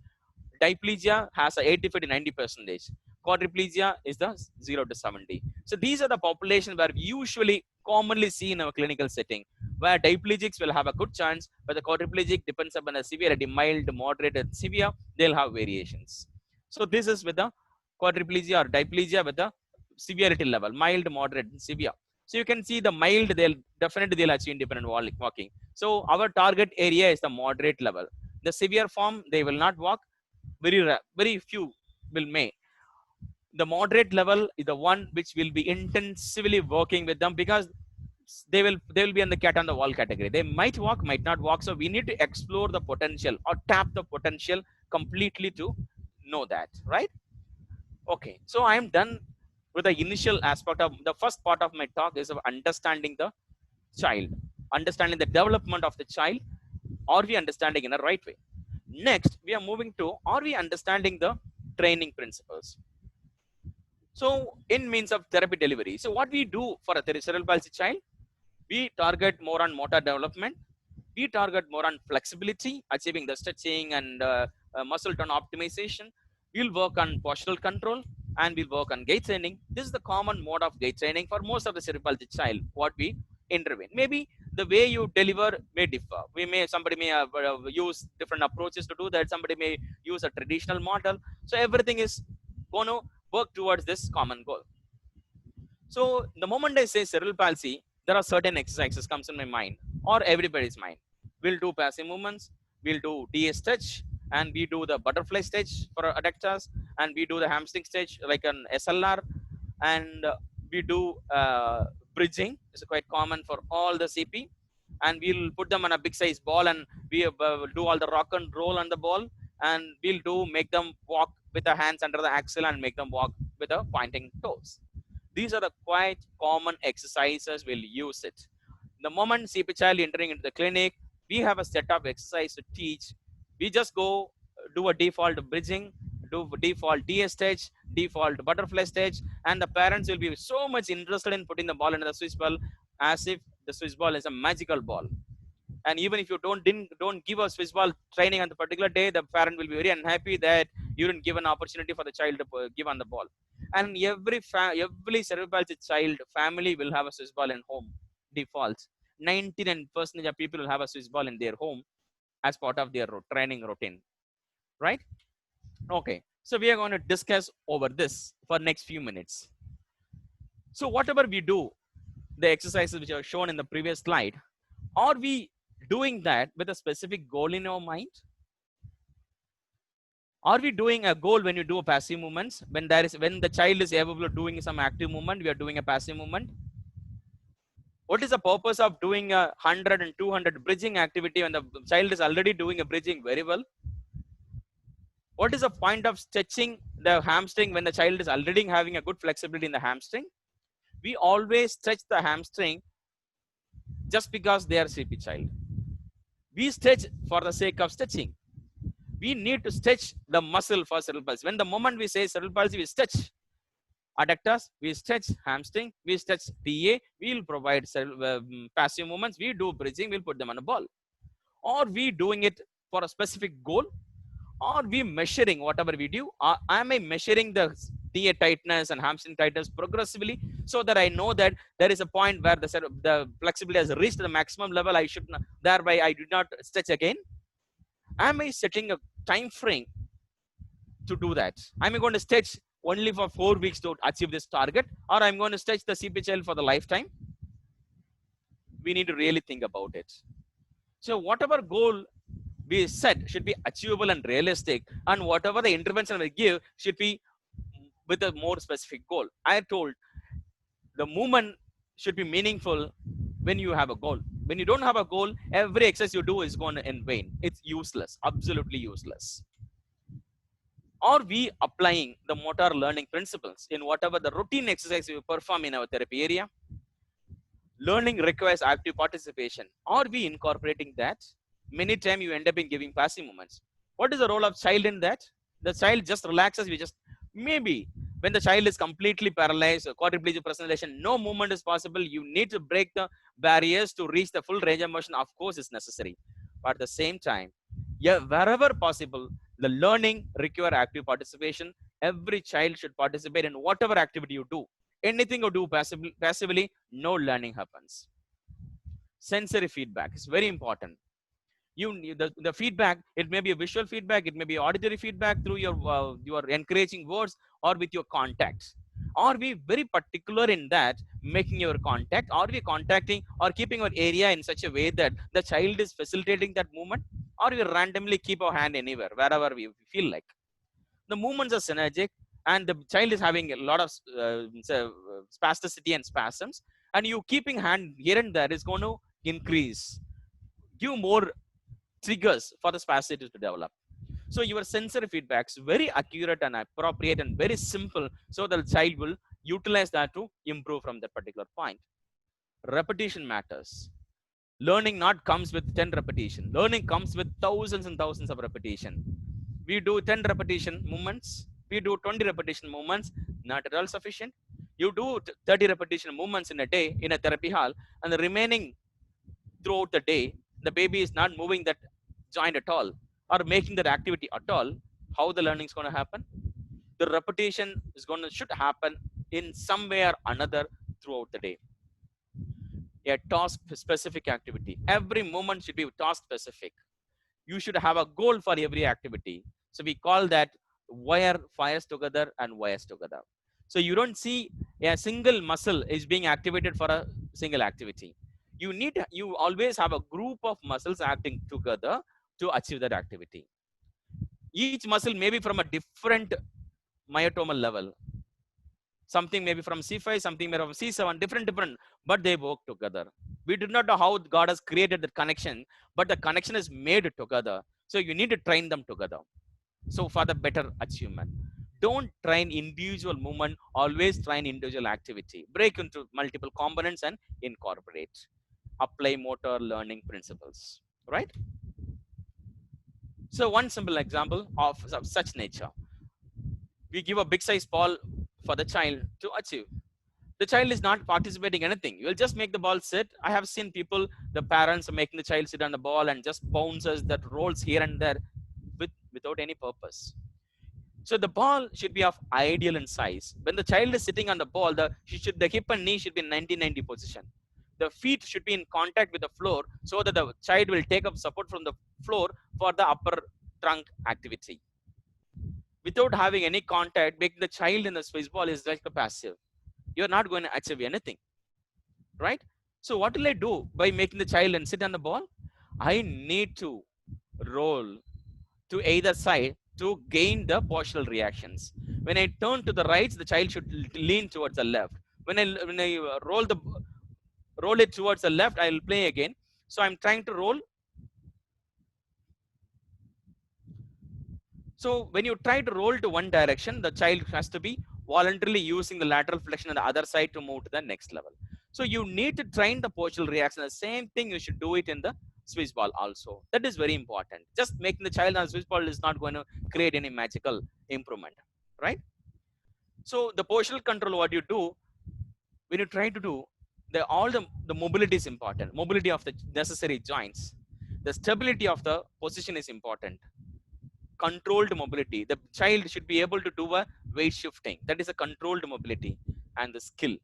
Diplegia has a 85 to 90%. Quadriplegia is the 0 to 70. So these are the population where we usually commonly see in our clinical setting, where diplegics will have a good chance, but the quadriplegic depends upon the severity, mild, moderate, and severe, they'll have variations. So this is with the quadriplegia or diplegia with the severity level, mild, moderate, and severe. So you can see the mild, they'll achieve independent walking. So our target area is the moderate level. The severe form, they will not walk. Very few may. The moderate level is the one which will be intensively working with them, because they will be in the cat on the wall category. They might walk, might not walk. So we need to explore the potential or tap the potential completely to know that, right? Okay, so I am done with the initial aspect of the first part of my talk is of understanding the child, understanding the development of the child. Are we understanding in the right way? Next, we are moving to, are we understanding the training principles? So in means of therapy delivery, so what we do for a cerebral palsy child, we target more on motor development. We target more on flexibility, achieving the stretching and muscle tone optimization. We'll work on postural control and we'll work on gait training. This is the common mode of gait training for most of the cerebral palsy child, what we intervene. Maybe the way you deliver may differ. Somebody may use different approaches to do that. Somebody may use a traditional model. So everything is going to work towards this common goal. So the moment I say cerebral palsy, there are certain exercises comes in my mind or everybody's mind. We'll do passive movements, we'll do DA stretch, and we do the butterfly stretch for adductors, and we do the hamstring stretch like an SLR, and we do bridging. It's quite common for all the CP, and we'll put them on a big size ball, and we do all the rock and roll on the ball, and we'll make them walk with the hands under the axle and make them walk with the pointing toes. These are the quite common exercises. We'll use it. The moment CP child entering into the clinic, we have a set of exercise to teach. We just go do a default bridging, do default DS stage, default butterfly stage, and the parents will be so much interested in putting the ball into the Swiss ball as if the Swiss ball is a magical ball. And even if you don't give a Swiss ball training on the particular day, the parent will be very unhappy that you didn't give an opportunity for the child to give on the ball. And every cerebral palsy child family will have a Swiss ball in home defaults. 99% of people will have a Swiss ball in their home as part of their training routine, right? Okay, so we are going to discuss over this for next few minutes. So whatever we do, the exercises which are shown in the previous slide, are we doing that with a specific goal in our mind? Are we doing a goal when you do a passive movements? When the child is able of doing some active movement, we are doing a passive movement. What is the purpose of doing a 100 and 200 bridging activity when the child is already doing a bridging very well? What is the point of stretching the hamstring when the child is already having a good flexibility in the hamstring? We always stretch the hamstring just because they are CP child. We stretch for the sake of stretching. We need to stretch the muscle for cerebral palsy. When the moment we say cerebral palsy, we stretch adductors, we stretch hamstring, we stretch TA, we will provide passive movements, we do bridging, we'll put them on a ball. Or we doing it for a specific goal, or we measuring whatever we do. Am I measuring the TA tightness and hamstring tightness progressively so that I know that there is a point where the flexibility has reached the maximum level, I should not, thereby I do not stretch again? Am I setting a time frame to do that? Am I going to stretch only for 4 weeks to achieve this target, or I'm going to stretch the CP child for the lifetime? We need to really think about it. So whatever goal we set should be achievable and realistic, and whatever the intervention we give should be with a more specific goal. I told the movement should be meaningful when you have a goal. When you don't have a goal, every exercise you do is going to end vain. It's useless, absolutely useless. Are we applying the motor learning principles in whatever the routine exercise we perform in our therapy area? Learning requires active participation. Are we incorporating that? Many times you end up in giving passive movements. What is the role of child in that? The child just relaxes. Maybe when the child is completely paralyzed, quadriplegic presentation, no movement is possible. You need to break the barriers to reach the full range of motion. Of course, it's necessary. But at the same time, yeah, wherever possible, the learning require active participation. Every child should participate in whatever activity you do. Anything you do passively, no learning happens. Sensory feedback is very important. The feedback, it may be a visual feedback, it may be auditory feedback through your encouraging words or with your contacts. Are we very particular in that, making your contact? Are we contacting or keeping our area in such a way that the child is facilitating that movement? Or we randomly keep our hand anywhere, wherever we feel like? The movements are synergic, and the child is having a lot of spasticity and spasms, and you keeping hand here and there is going to increase, give more triggers for the spasticity to develop. So your sensory feedback is very accurate and appropriate and very simple, so the child will utilize that to improve from that particular point. Repetition matters. Learning not comes with 10 repetition. Learning comes with thousands and thousands of repetition. We do 10 repetition movements. We do 20 repetition movements. Not at all sufficient. You do 30 repetition movements in a day in a therapy hall, and the remaining throughout the day, the baby is not moving that joint at all or making that activity at all. How the learning is going to happen? The repetition is should happen in some way or another throughout the day. A task specific activity. Every moment should be task specific. You should have a goal for every activity. So we call that wire fires together and wires together. So you don't see a single muscle is being activated for a single activity. You always have a group of muscles acting together to achieve that activity. Each muscle may be from a different myotomal level. Something may be from C5, something may be from C7, different, but they work together. We do not know how God has created that connection, but the connection is made together. So you need to train them together. So for the better achievement, don't train individual movement, always train individual activity. Break into multiple components and incorporate. Apply motor learning principles, right? So one simple example of such nature. We give a big size ball for the child to achieve. The child is not participating in anything. You will just make the ball sit. I have seen people, the parents are making the child sit on the ball and just bounces that rolls here and there without any purpose. So the ball should be of ideal in size. When the child is sitting on the ball, the hip and knee should be in 90-90 position. The feet should be in contact with the floor so that the child will take up support from the floor for the upper trunk activity. Without having any contact, making the child in the space ball is like a passive. You're not going to achieve anything, right? So what will I do by making the child and sit on the ball? I need to roll to either side to gain the partial reactions. When I turn to the right, the child should lean towards the left. When I roll it towards the left, I will play again. So I'm trying to roll. So when you try to roll to one direction, the child has to be voluntarily using the lateral flexion on the other side to move to the next level. So you need to train the partial reaction. The same thing you should do it in the Swiss ball also. That is very important. Just making the child on Swiss ball is not going to create any magical improvement, right? So the partial control, what you do, when you try to do, all the mobility is important. Mobility of the necessary joints. The stability of the position is important. Controlled mobility. The child should be able to do a weight shifting. That is a controlled mobility. And the skill.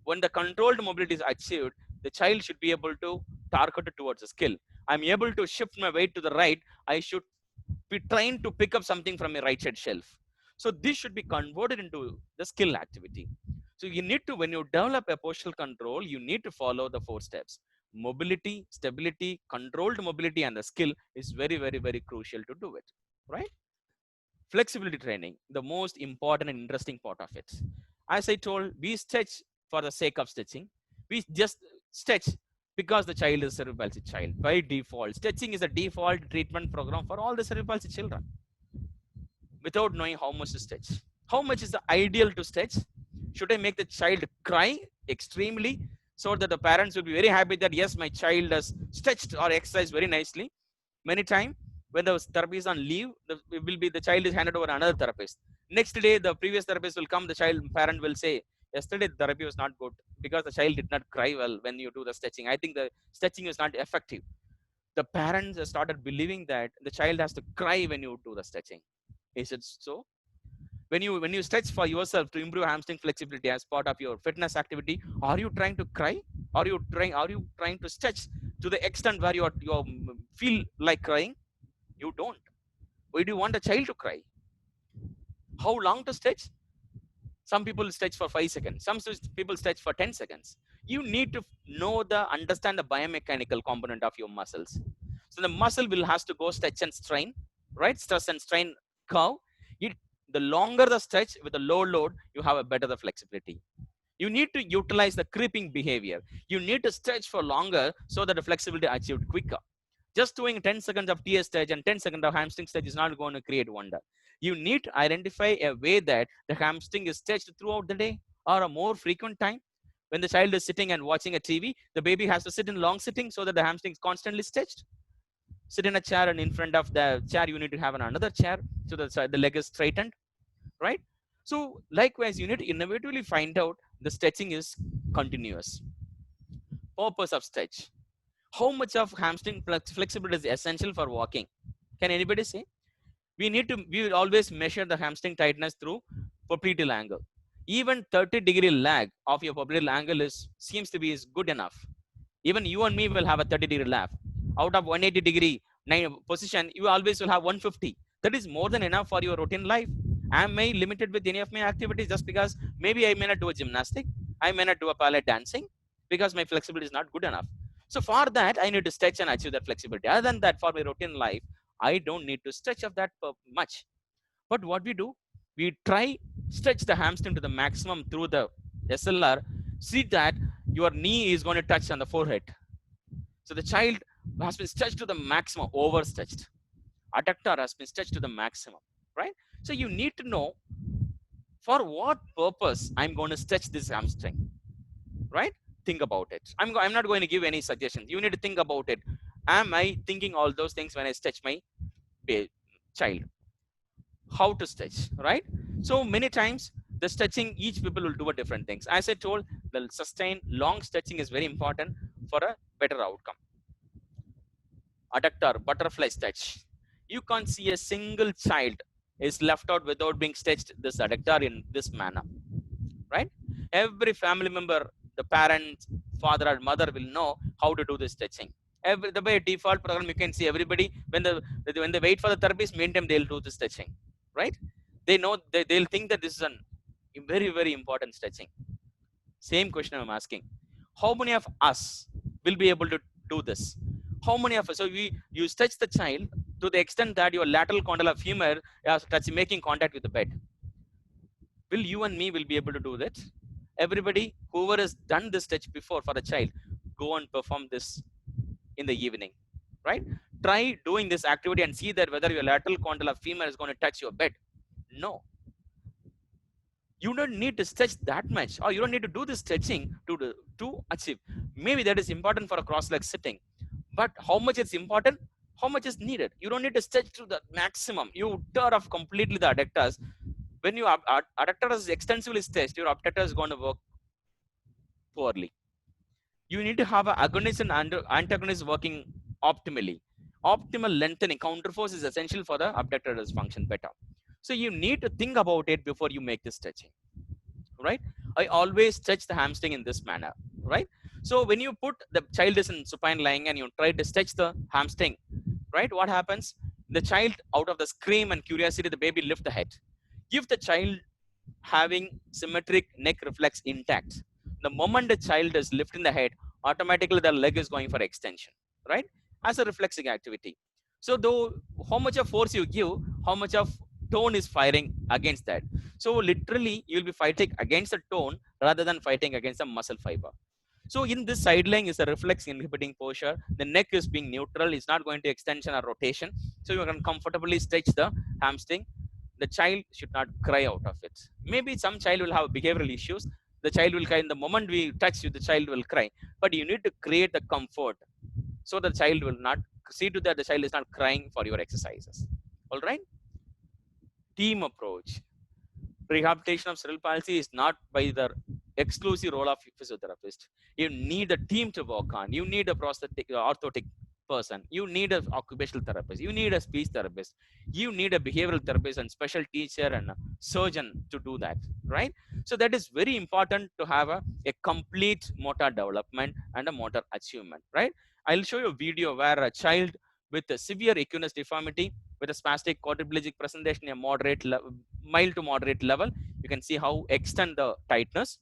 When the controlled mobility is achieved, the child should be able to target it towards a skill. I'm able to shift my weight to the right. I should be trained to pick up something from a right side shelf. So this should be converted into the skill activity. So you need to, when you develop a postural control, you need to follow the 4 steps. Mobility, stability, controlled mobility, and the skill is very, very, very crucial to do it, right? Flexibility training, the most important and interesting part of it. As I told, we stretch for the sake of stretching. We just stretch because the child is a cerebral palsy child. By default, stretching is a default treatment program for all the cerebral palsy children. Without knowing how much to stretch. How much is the ideal to stretch? Should I make the child cry extremely so that the parents will be very happy that yes, my child has stretched or exercised very nicely? Many times when the therapist is on leave, the child is handed over another therapist. Next day, the previous therapist will come. The parent will say, yesterday the therapy was not good because the child did not cry well when you do the stretching. I think the stretching is not effective. The parents started believing that the child has to cry when you do the stretching. Is it so? When you stretch for yourself to improve hamstring flexibility as part of your fitness activity, are you trying to cry? Are you trying to stretch to the extent where you feel like crying? You don't. Why do you want a child to cry? How long to stretch? Some people stretch for 5 seconds. Some people stretch for 10 seconds. You need to understand the biomechanical component of your muscles. So the muscle has to go stretch and strain, right? Stress and strain curve. The longer the stretch with a low load, you have a better flexibility. You need to utilize the creeping behavior. You need to stretch for longer so that the flexibility is achieved quicker. Just doing 10 seconds of TS stretch and 10 seconds of hamstring stretch is not going to create wonder. You need to identify a way that the hamstring is stretched throughout the day or a more frequent time. When the child is sitting and watching a TV, the baby has to sit in long sitting so that the hamstring is constantly stretched. Sit in a chair, and in front of the chair, you need to have another chair so that the leg is straightened, right? So likewise, you need to innovatively find out the stretching is continuous. Purpose of stretch. How much of hamstring flexibility is essential for walking? Can anybody say? We will always measure the hamstring tightness through popliteal angle. Even 30-degree lag of your popliteal angle seems to be good enough. Even you and me will have a 30-degree lag. Out of 180-degree position, you always will have 150. That is more than enough for your routine life. Am I limited with any of my activities just because maybe I may not do a gymnastic, I may not do a ballet dancing because my flexibility is not good enough. So for that, I need to stretch and achieve that flexibility. Other than that, for my routine life, I don't need to stretch of that much. But what we do, we stretch the hamstring to the maximum through the SLR. See that your knee is going to touch on the forehead. So the child has been stretched to the maximum, overstretched. Adductor has been stretched to the maximum. right? So you need to know for what purpose I'm going to stretch this hamstring, right? Think about it. I'm not going to give any suggestions. You need to think about it. Am I thinking all those things when I stretch my child? How to stretch, right? So many times the stretching, each people will do a different things. As I told, the sustained long stretching is very important for a better outcome. Adductor, butterfly stretch. You can't see a single child is left out without being stretched this adductor in this manner, right? Every family member, the parent, father or mother will know how to do this stretching. The way default program, you can see everybody when they wait for the therapist, meantime they'll do the stretching, right? They know they'll think that this is a very, very important stretching. Same question I'm asking. How many of us will be able to do this? How many of us? So you stretch the child to the extent that your lateral condyle of femur is making contact with the bed. Will you and me will be able to do that? Everybody, whoever has done this stretch before for the child, go and perform this in the evening, right? Try doing this activity and see that whether your lateral condyle of femur is going to touch your bed. No. You don't need to stretch that much, or you don't need to do this stretching to achieve. Maybe that is important for a cross leg sitting, but how much is important? How much is needed? You don't need to stretch to the maximum. You tear off completely the adductors. When your adductor is extensively stretched, your abductor is going to work poorly. You need to have an agonist and antagonist working optimally. Optimal lengthening, counterforce is essential for the abductor to function better. So you need to think about it before you make the stretching, right? I always stretch the hamstring in this manner, right? So when you put the child is in supine lying and you try to stretch the hamstring, right? What happens? The child, out of the scream and curiosity, the baby lift the head. If the child having symmetric neck reflex intact, the moment the child is lifting the head, automatically the leg is going for extension, right? As a reflexive activity. So though how much of force you give, how much of tone is firing against that. So literally you'll be fighting against the tone rather than fighting against the muscle fiber. So in this side leg is a reflex inhibiting posture. The neck is being neutral. It's not going to extension or rotation. So you can comfortably stretch the hamstring. The child should not cry out of it. Maybe some child will have behavioral issues. The child will cry. In the moment we touch you, the child will cry. But you need to create the comfort so the child will not, see to that the child is not crying for your exercises. All right? Team approach. Rehabilitation of cerebral palsy is not by the exclusive role of physiotherapist. You need a team to work on. You need a prosthetic, orthotic person. You need an occupational therapist. You need a speech therapist. You need a behavioral therapist and special teacher and a surgeon to do that, right? So that is very important to have a complete motor development and a motor achievement, right? I'll show you a video where a child with a severe equinus deformity with a spastic quadriplegic presentation, a mild to moderate level, you can see how extend the tightness,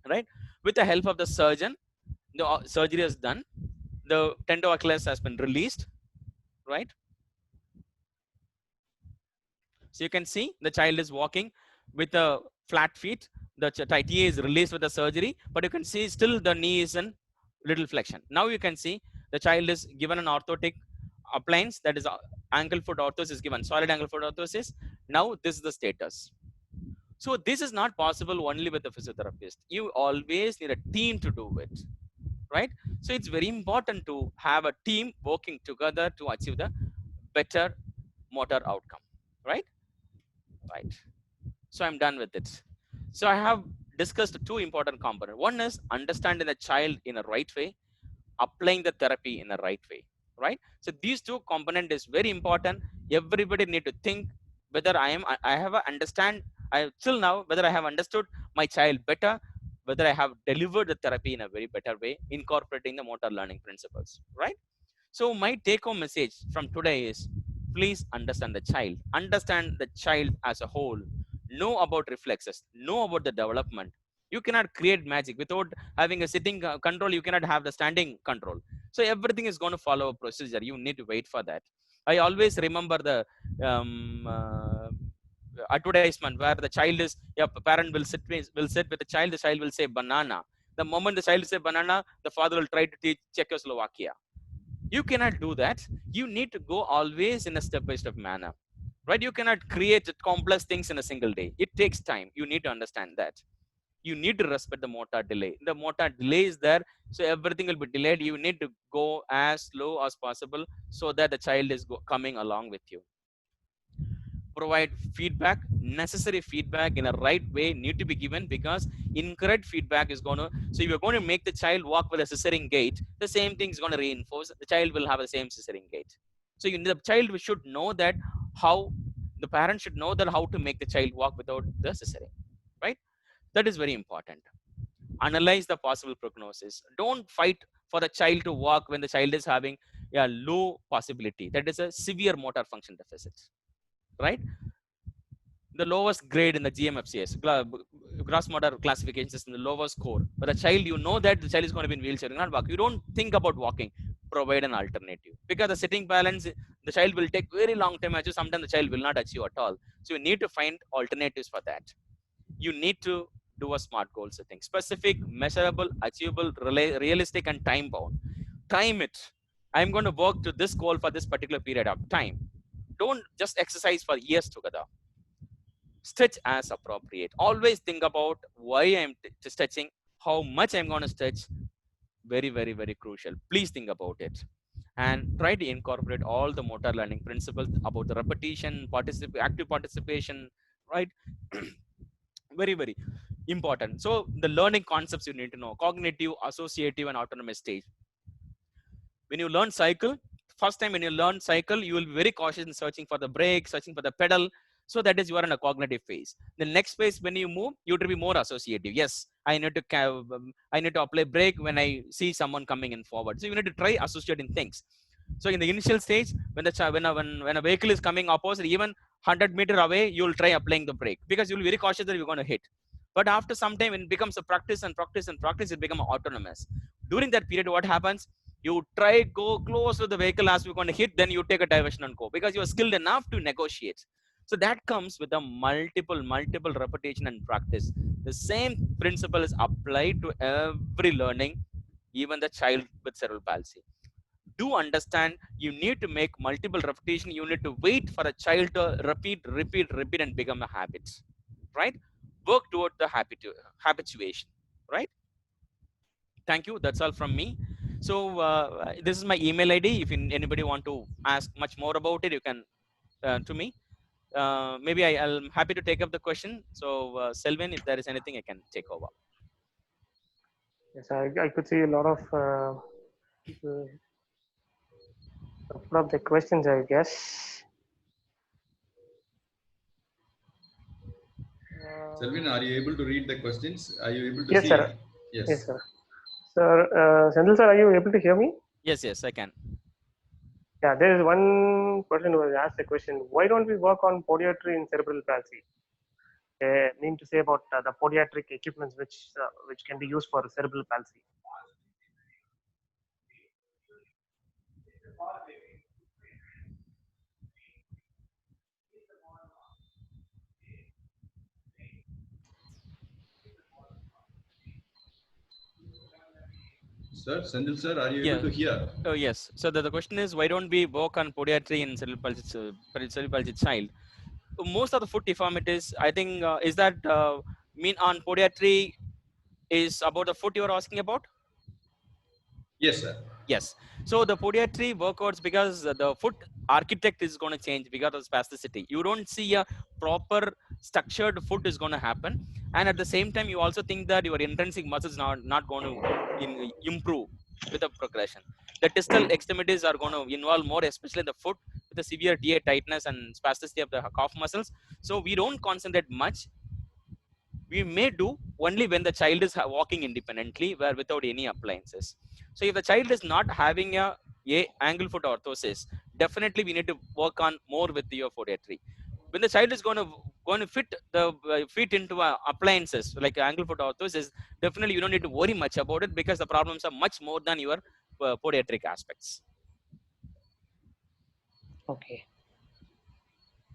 right? With the help of the surgeon, the surgery is done. The tendo achilles has been released, right? So you can see the child is walking with a flat feet. The TA is released with the surgery, but you can see still the knee is in little flexion. Now you can see the child is given an orthotic appliance, that is ankle foot orthosis given, solid ankle foot orthosis. Now this is the status. So this is not possible only with the physiotherapist. You always need a team to do it, right? So it's very important to have a team working together to achieve the better motor outcome, right? Right. So I'm done with it. So I have discussed two important components. One is understanding the child in a right way, applying the therapy in a right way, right? So these two components is very important. Everybody need to think whether I have a understand, till now, whether I have understood my child better, whether I have delivered the therapy in a very better way, incorporating the motor learning principles, right? So my take home message from today is, please understand the child as a whole, know about reflexes, know about the development. You cannot create magic without having a sitting control. You cannot have the standing control. So everything is going to follow a procedure. You need to wait for that. I always remember the advertisement where the child is, parent will sit with the child will say banana. The moment the child say banana, the father will try to teach Czechoslovakia. You cannot do that. You need to go always in a step-by-step manner, right? You cannot create complex things in a single day. It takes time. You need to understand that. You need to respect the motor delay. The motor delay is there, so everything will be delayed. You need to go as slow as possible so that the child is coming along with you. Provide feedback, necessary feedback in a right way need to be given, because incorrect feedback is going to, so if you're going to make the child walk with a cesarean gait, the same thing is going to reinforce, the child will have the same cesarean gait. So the child should know that how, the parent should know that how to make the child walk without the cesarean, right? That is very important. Analyze the possible prognosis. Don't fight for the child to walk when the child is having a low possibility, that is a severe motor function deficit, right? The lowest grade in the GMFCS, gross motor classification system, the lowest score. But the child, you know that the child is going to be in wheelchair, not walk. You don't think about walking. Provide an alternative, because the sitting balance, the child will take very long time. Actually, sometimes the child will not achieve at all. So you need to find alternatives for that. You need to do a SMART goal setting: specific, measurable, achievable, realistic, and time bound. Time it. I'm going to work to this goal for this particular period of time. Don't just exercise for years together. Stretch as appropriate. Always think about why I'm stretching, how much I'm going to stretch. Very, very, very crucial. Please think about it, and try to incorporate all the motor learning principles about the repetition, active participation, right? Very, very important. So the learning concepts you need to know: cognitive, associative, and autonomous stage. When you learn cycle, first time when you learn cycle, you will be very cautious in searching for the brake, searching for the pedal. So that is, you are in a cognitive phase. The next phase, when you move, you have to be more associative. Yes, I need to apply brake when I see someone coming in forward. So you need to try associating things. So in the initial stage, when when a vehicle is coming opposite, even 100 meter away, you will try applying the brake, because you will be very cautious that you're going to hit. But after some time, when it becomes a practice and practice and practice, it becomes autonomous. During that period, what happens? You try go close to the vehicle as you're going to hit, then you take a diversion and go, because you are skilled enough to negotiate. So that comes with a multiple repetition and practice. The same principle is applied to every learning, even the child with cerebral palsy. Do understand, you need to make multiple repetition. You need to wait for a child to repeat and become a habit, right? Work toward the habituation, right? Thank you. That's all from me. So this is my email ID. If anybody want to ask much more about it, you can to me. Maybe I'm happy to take up the question. So Selvin, if there is anything, I can take over. Yes, I could see a lot of people put up the questions, I guess. Selvin, are you able to read the questions? Are you able to Yes, see sir. it? Yes. Yes, sir. Sir, Senthil sir, are you able to hear me? Yes, I can. Yeah, there is one person who has asked a question. Why don't we work on podiatry in cerebral palsy? Mean to say about the podiatric equipments which can be used for cerebral palsy. Sir, Senthil sir, are you able to hear? Oh yes. So the question is, why don't we work on podiatry in cerebral palsy child? Most of the foot deformities, I think, is that mean on podiatry is about the foot you are asking about? Yes, sir. Yes. So the podiatry workouts, because the foot architect is going to change because of spasticity. You don't see a proper structured foot is going to happen, and at the same time, you also think that your intrinsic muscles not going to improve with the progression. The distal extremities are going to involve more, especially the foot, with the severe TA tightness and spasticity of the calf muscles. So we don't concentrate much. We may do only when the child is walking independently, where without any appliances. So if the child is not having a angle foot orthosis, definitely we need to work on more with your podiatry. When the child is going to fit the feet into appliances like angle foot orthosis, definitely you don't need to worry much about it, because the problems are much more than your podiatric aspects. Okay.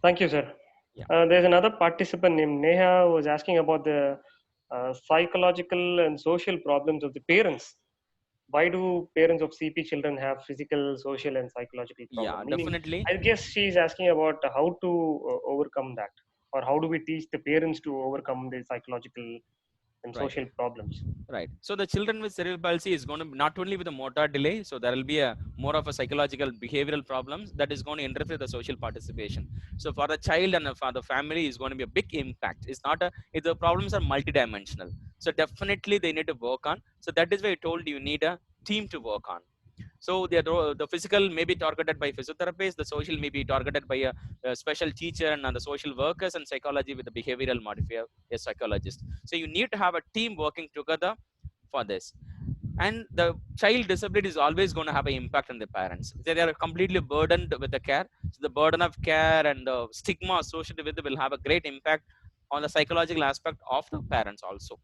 Thank you, sir. Yeah. There's another participant named Neha who was asking about the psychological and social problems of the parents why do parents of CP children have physical, social, and psychological Yeah, problem? Meaning, definitely. I guess she's asking about how to overcome that, or how do we teach the parents to overcome the psychological and Right. social problems? Right. So the children with cerebral palsy is going to be not only with a motor delay, so there will be a more of a psychological behavioral problems that is going to interfere with the social participation. So for the child and for the family is going to be a big impact. It's not a the problems are multidimensional. So definitely they need to work on. So that is why I told you need a team to work on. So the physical may be targeted by physiotherapists, the social may be targeted by a special teacher and the social workers, and psychology with the behavioral modifier, a psychologist. So you need to have a team working together for this. And the child disability is always going to have an impact on the parents. They are completely burdened with the care. So the burden of care and the stigma associated with it will have a great impact on the psychological aspect of the parents also.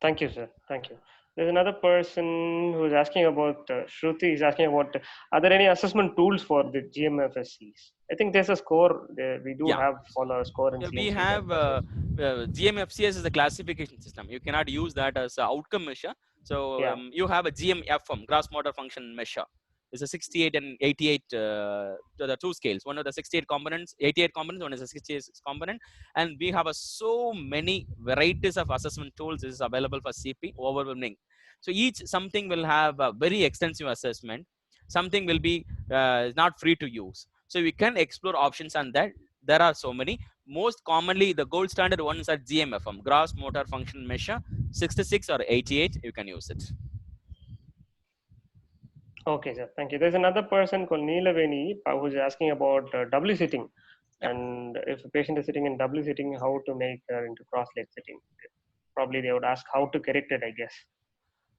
Thank you, sir. Thank you. There's another person who's asking about, Shruti is asking about, are there any assessment tools for the GMFSCs? I think there's a score. We do Yeah. have follow a score in Yeah, we CMC. have GMFCS is a classification system. You cannot use that as an outcome measure. So Yeah. you have a GMFM, gross motor function measure. It's a 68 and 88, the two scales. One of the 68 components, 88 components, one is a 68 component. And we have so many varieties of assessment tools is available for CP, overwhelming. So each something will have a very extensive assessment. Something will be not free to use. So we can explore options on that. There are so many. Most commonly, the gold standard ones are GMFM, gross motor function measure, 66 or 88. You can use it. Okay, sir. Thank you. There's another person called Neelaveni who's asking about double sitting. Yeah. And if a patient is sitting in double sitting, how to make her into cross leg sitting. Probably they would ask how to correct it, I guess.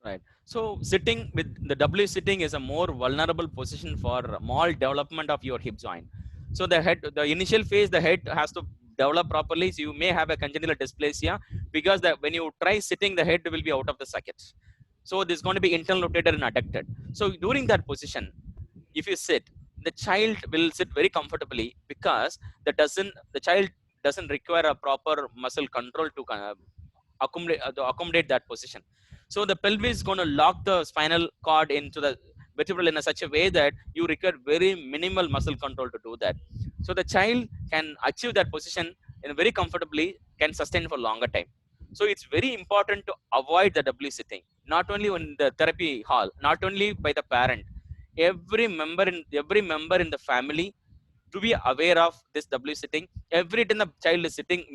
Right. So sitting with the W sitting is a more vulnerable position for maldevelopment of your hip joint. So the head, the initial phase, the head has to develop properly. So you may have a congenital dysplasia because when you try sitting, the head will be out of the socket. So this is going to be internal rotated and adducted. So during that position, if you sit, the child will sit very comfortably because the child doesn't require a proper muscle control to accommodate that position. So the pelvis is going to lock the spinal cord into the vertebral in such a way that you require very minimal muscle control to do that. So the child can achieve that position in very comfortably, can sustain for longer time. So it's very important to avoid the W sitting, not only in the therapy hall, not only by the parent, every member in the family to be aware of this W sitting. Every time the child is sitting,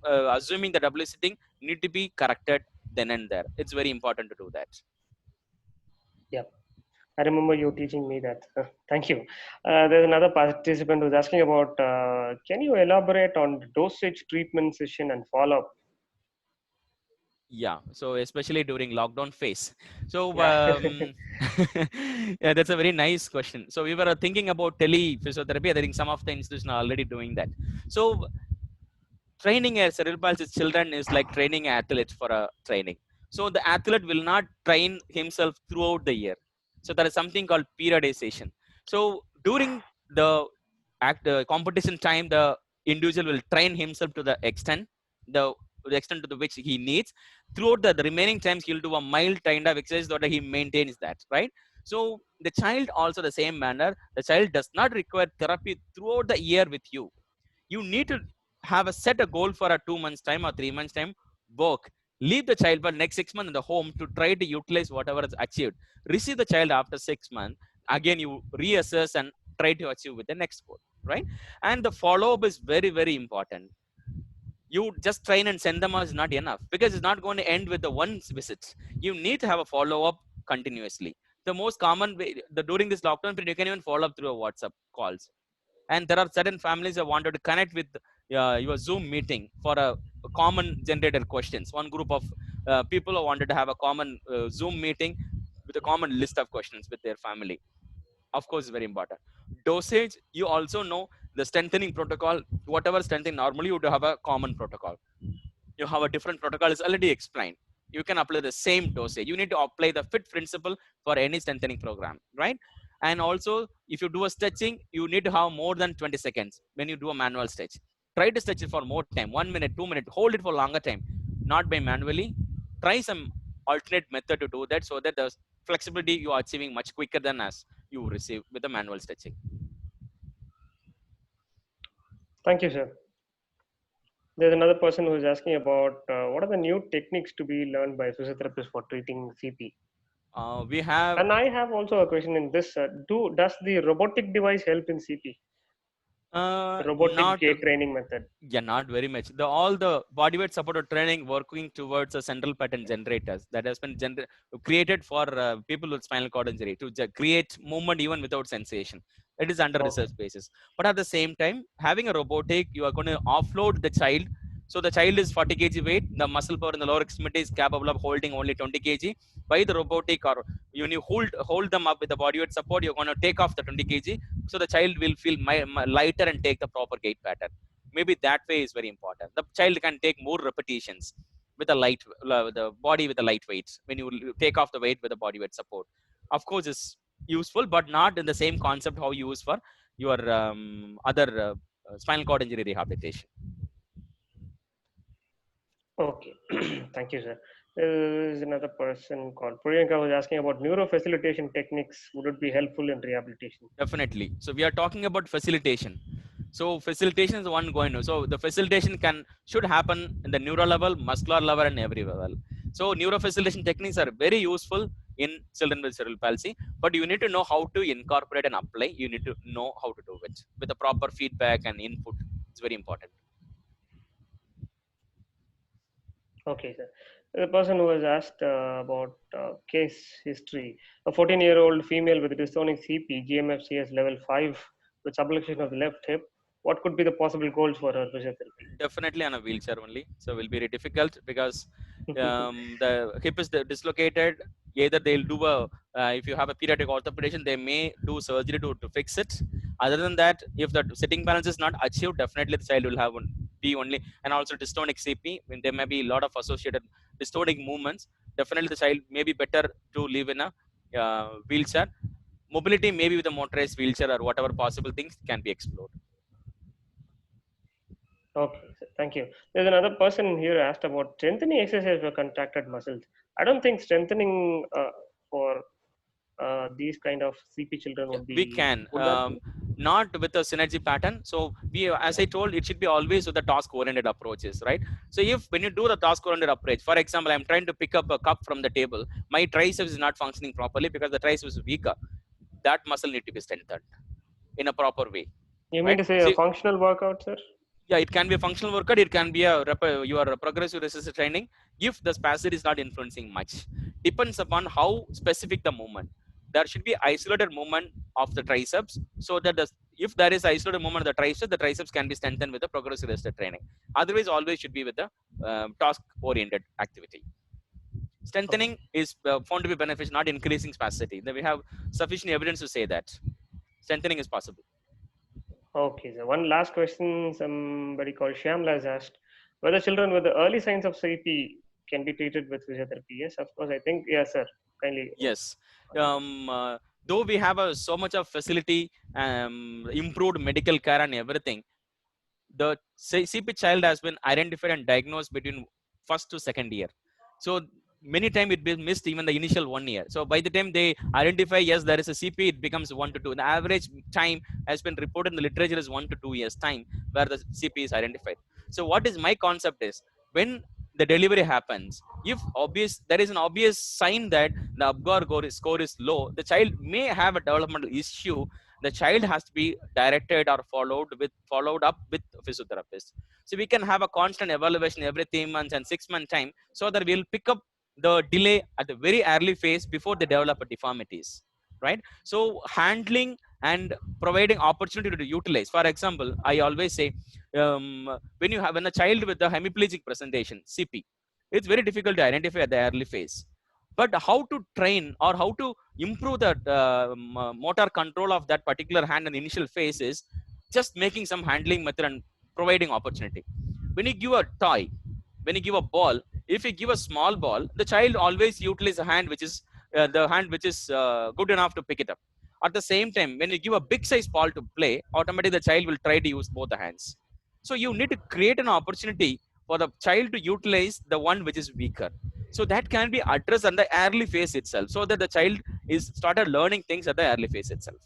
assuming the W sitting need to be corrected then and there. It's very important to do that. Yeah. I remember you teaching me that. Thank you. There's another participant who's asking about, can you elaborate on dosage, treatment session, and follow-up? Yeah, so especially during lockdown phase. So Yeah. yeah, that's a very nice question. So we were thinking about tele physiotherapy. I think some of the institutions are already doing that. So training a cerebral palsy children is like training athletes for a training. So the athlete will not train himself throughout the year. So there is something called periodization. So during the competition time, the individual will train himself to the extent to which he needs. Throughout the remaining times, he'll do a mild kind of exercise so that he maintains that, right? So the child also the same manner. The child does not require therapy throughout the year with you. You need to have a set a goal for a 2 months time or 3 months time. Work. Leave the child for next 6 months in the home to try to utilize whatever is achieved. Receive the child after 6 months. Again, you reassess and try to achieve with the next goal, right? And the follow-up is very, very important. You just train and send them is not enough because it's not going to end with the one visit. You need to have a follow-up continuously. The most common way during this lockdown period, you can even follow up through a WhatsApp calls. And there are certain families that wanted to connect with your Zoom meeting for a common generated questions. One group of people who wanted to have a common Zoom meeting with a common list of questions with their family. Of course, very important. Dosage, you also know the strengthening protocol. Whatever strengthening, normally you would have a common protocol. You have a different protocol, is already explained. You can apply the same dosage. You need to apply the FIT principle for any strengthening program, right? And also, if you do a stretching, you need to have more than 20 seconds when you do a manual stretch. Try to stretch it for more time, 1 minute, 2 minutes, hold it for longer time, not by manually. Try some alternate method to do that, so that the flexibility you are achieving much quicker than as you receive with the manual stretching. Thank you, sir. There's another person who is asking about what are the new techniques to be learned by physiotherapists for treating CP. We have And I have also a question in this. Does the robotic device help in CP? Robotic not gait training method. Yeah, not very much. All the bodyweight supported training working towards a central pattern generators that has been created for people with spinal cord injury to create movement even without sensation. It is under Okay. research basis. But at the same time, having a robotic, you are going to offload the child. So the child is 40 kg weight. The muscle power in the lower extremity is capable of holding only 20 kg. By the robotic, or when you hold them up with the bodyweight support, you're going to take off the 20 kg. So the child will feel lighter and take the proper gait pattern. Maybe that way is very important. The child can take more repetitions with a light, the body with the light weights. When you take off the weight with the body weight support, of course, is useful, but not in the same concept how you use for your other spinal cord injury rehabilitation. Okay, thank you, sir. There is another person called Priyanka was asking about neurofacilitation techniques. Would it be helpful in rehabilitation? Definitely. So we are talking about facilitation. So facilitation is one going to. So the facilitation should happen in the neural level, muscular level, and every level. So neurofacilitation techniques are very useful in children with cerebral palsy, but you need to know how to incorporate and apply. You need to know how to do it with the proper feedback and input. It's very important. Okay, sir. The person who was asked about case history, a 14-year-old female with dystonic CP, GMFCS level 5 with subluxation of the left hip. What could be the possible goals for her physiotherapy? Definitely on a wheelchair only. So it will be very difficult because the hip is dislocated. Either they'll do if you have a pediatric orthopedician, they may do surgery to fix it. Other than that, if the sitting balance is not achieved, definitely the child will have be only, and also dystonic CP. When there may be a lot of associated dystonic movements, definitely the child may be better to live in a wheelchair. Mobility maybe with a motorized wheelchair or whatever possible things can be explored. Okay, thank you. There's another person here asked about strengthening exercise for contracted muscles. I don't think strengthening for these kind of CP children would be. We can not with a synergy pattern. So we, as I told, it should be always with the task-oriented approaches, right? So if when you do the task-oriented approach, for example, I'm trying to pick up a cup from the table, my triceps is not functioning properly because the triceps is weaker. That muscle need to be strengthened in a proper way. You mean to say a functional workout, sir? Yeah, it can be a functional workout. It can be your progressive resistance training if the spasticity is not influencing much. Depends upon how specific the movement. There should be isolated movement of the triceps, so that if there is isolated movement of the triceps can be strengthened with the progressive resistance training. Otherwise, always should be with the task-oriented activity. Strengthening is found to be beneficial, not increasing spasticity. Then we have sufficient evidence to say that strengthening is possible. Okay, so one last question somebody called Shyamla has asked whether children with the early signs of CP can be treated with physiotherapy. Yes, of course. I think, yes, sir. Kindly. Yes. Though we have so much of facility, improved medical care and everything, the CP child has been identified and diagnosed between first to second year. So many times it be missed even the initial 1 year. So by the time they identify, yes, there is a CP, it becomes 1 to 2. The average time has been reported in the literature is 1 to 2 years time where the CP is identified. So what is my concept is, when the delivery happens, if there is an obvious sign that the APGAR score is low, the child may have a developmental issue. The child has to be directed or followed up with a physiotherapist. So we can have a constant evaluation every 3 months and 6 month time, so that we'll pick up the delay at the very early phase before they develop deformities, right? So handling and providing opportunity to utilize. For example, I always say, when a child with the hemiplegic presentation, CP, it's very difficult to identify at the early phase. But how to train or how to improve the motor control of that particular hand in the initial phase is just making some handling method and providing opportunity. When you give a toy, when you give a ball, if you give a small ball, the child always utilizes a hand which is good enough to pick it up. At the same time, when you give a big size ball to play, automatically the child will try to use both the hands. So you need to create an opportunity for the child to utilize the one which is weaker. So that can be addressed at the early phase itself, so that the child is started learning things at the early phase itself.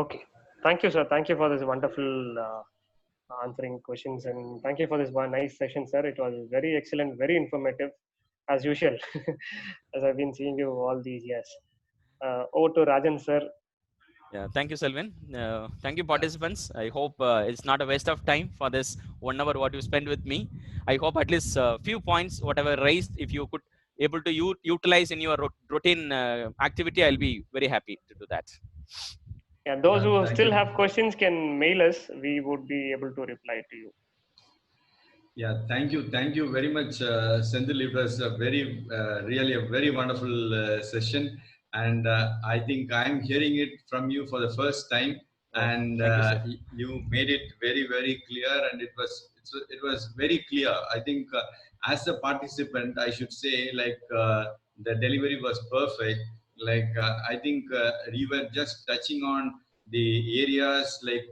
Okay. Thank you, sir. Thank you for this wonderful answering questions, and thank you for this one nice session, sir. It was very excellent, very informative, as usual, as I've been seeing you all these years. Over to Rajan, sir. Yeah, thank you, Selvin. Thank you, participants. I hope it's not a waste of time for this 1 hour what you spend with me. I hope at least a few points, whatever raised, if you could able to utilize in your routine activity, I'll be very happy to do that. Yeah, those Yeah, who thank still you. have questions can mail us. We would be able to reply to you. Yeah, thank you very much, Senthil. It was a really a very wonderful session, and I think I'm hearing it from you for the first time, Oh, and thank you, sir. you made it very clear, and it was very clear. I think as a participant, I should say, like the delivery was perfect. Like I think you were just touching on the areas, like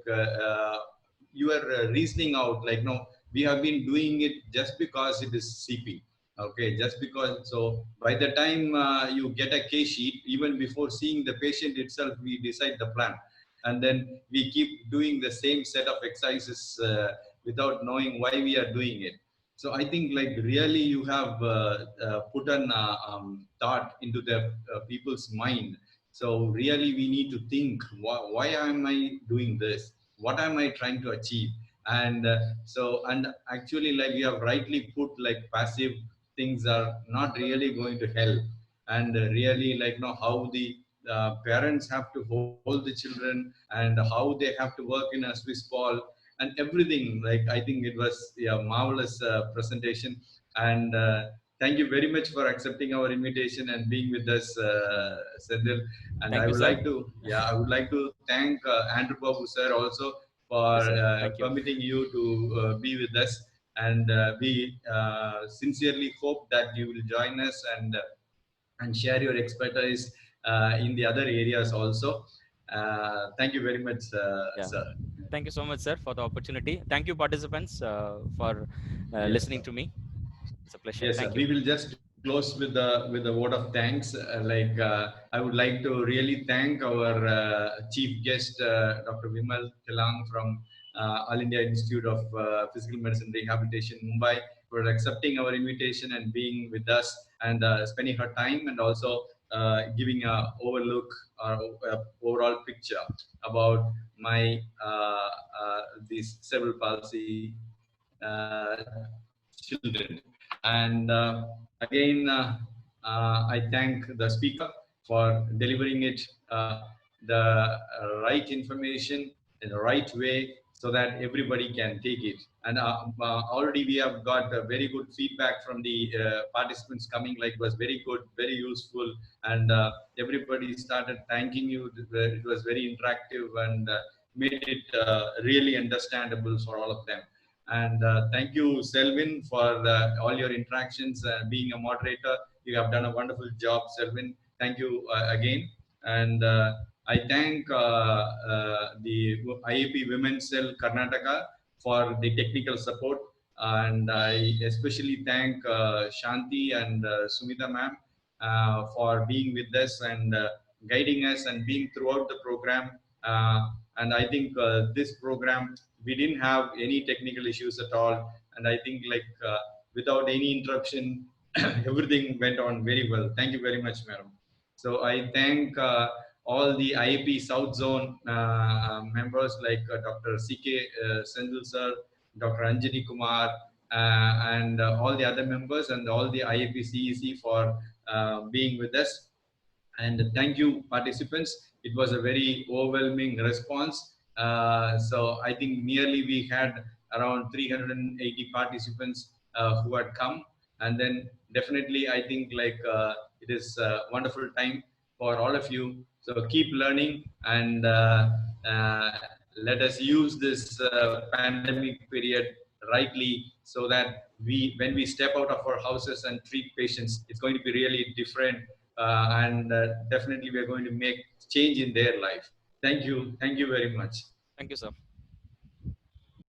you were reasoning out, like no, we have been doing it just because it is CP. Okay, just because. So by the time you get a case sheet, even before seeing the patient itself, we decide the plan, and then we keep doing the same set of exercises without knowing why we are doing it. So I think like really you have put an thought into the people's mind. So really we need to think, why am I doing this? What am I trying to achieve? And and actually, like you have rightly put, like passive things are not really going to help. And really, like know how the parents have to hold the children, and how they have to work in a Swiss ball and everything. Like I think it was, yeah, marvelous presentation. And thank you very much for accepting our invitation and being with us, Sendil. And Thank I you, would sir. like to, yeah, I would like to thank Andrew Babu sir also for Yes, sir. Thank you. permitting you to be with us. And we sincerely hope that you will join us and share your expertise in the other areas also. Thank you very much, Yeah. sir. Thank you so much, sir, for the opportunity. Thank you, participants, for Yes, listening sir. to me. It's a pleasure. Yes, sir. Thank you. We will just close with the word of thanks. I would like to really thank our chief guest, Dr. Vimal Telang from All India Institute of Physical Medicine Rehabilitation, Mumbai, for accepting our invitation and being with us, and spending her time, and also giving a overlook or overall picture about my these cerebral palsy children. And again, I thank the speaker for delivering it the right information in the right way, so that everybody can take it. And already we have got very good feedback from the participants coming, like it was very good, very useful, and everybody started thanking you. It was very interactive, and made it really understandable for all of them. And thank you, Selvin, for all your interactions. Being a moderator, you have done a wonderful job, Selvin. Thank you again. And I thank the IAP Women's Cell Karnataka for the technical support. And I especially thank Shanti and Sumita ma'am for being with us and guiding us and being throughout the program. And I think this program, we didn't have any technical issues at all. And I think like without any interruption, everything went on very well. Thank you very much, madam. So I thank all the IAP South Zone members, like Dr. C.K. Sendil sir, Dr. Anjani Kumar, and all the other members, and all the IAP CEC for being with us. And thank you, participants. It was a very overwhelming response. So I think nearly we had around 380 participants who had come. And then definitely I think like it is a wonderful time for all of you. So keep learning, and uh, let us use this pandemic period rightly, so that when we step out of our houses and treat patients, it's going to be really different. And definitely we are going to make change in their life. Thank you very much. Thank you, sir.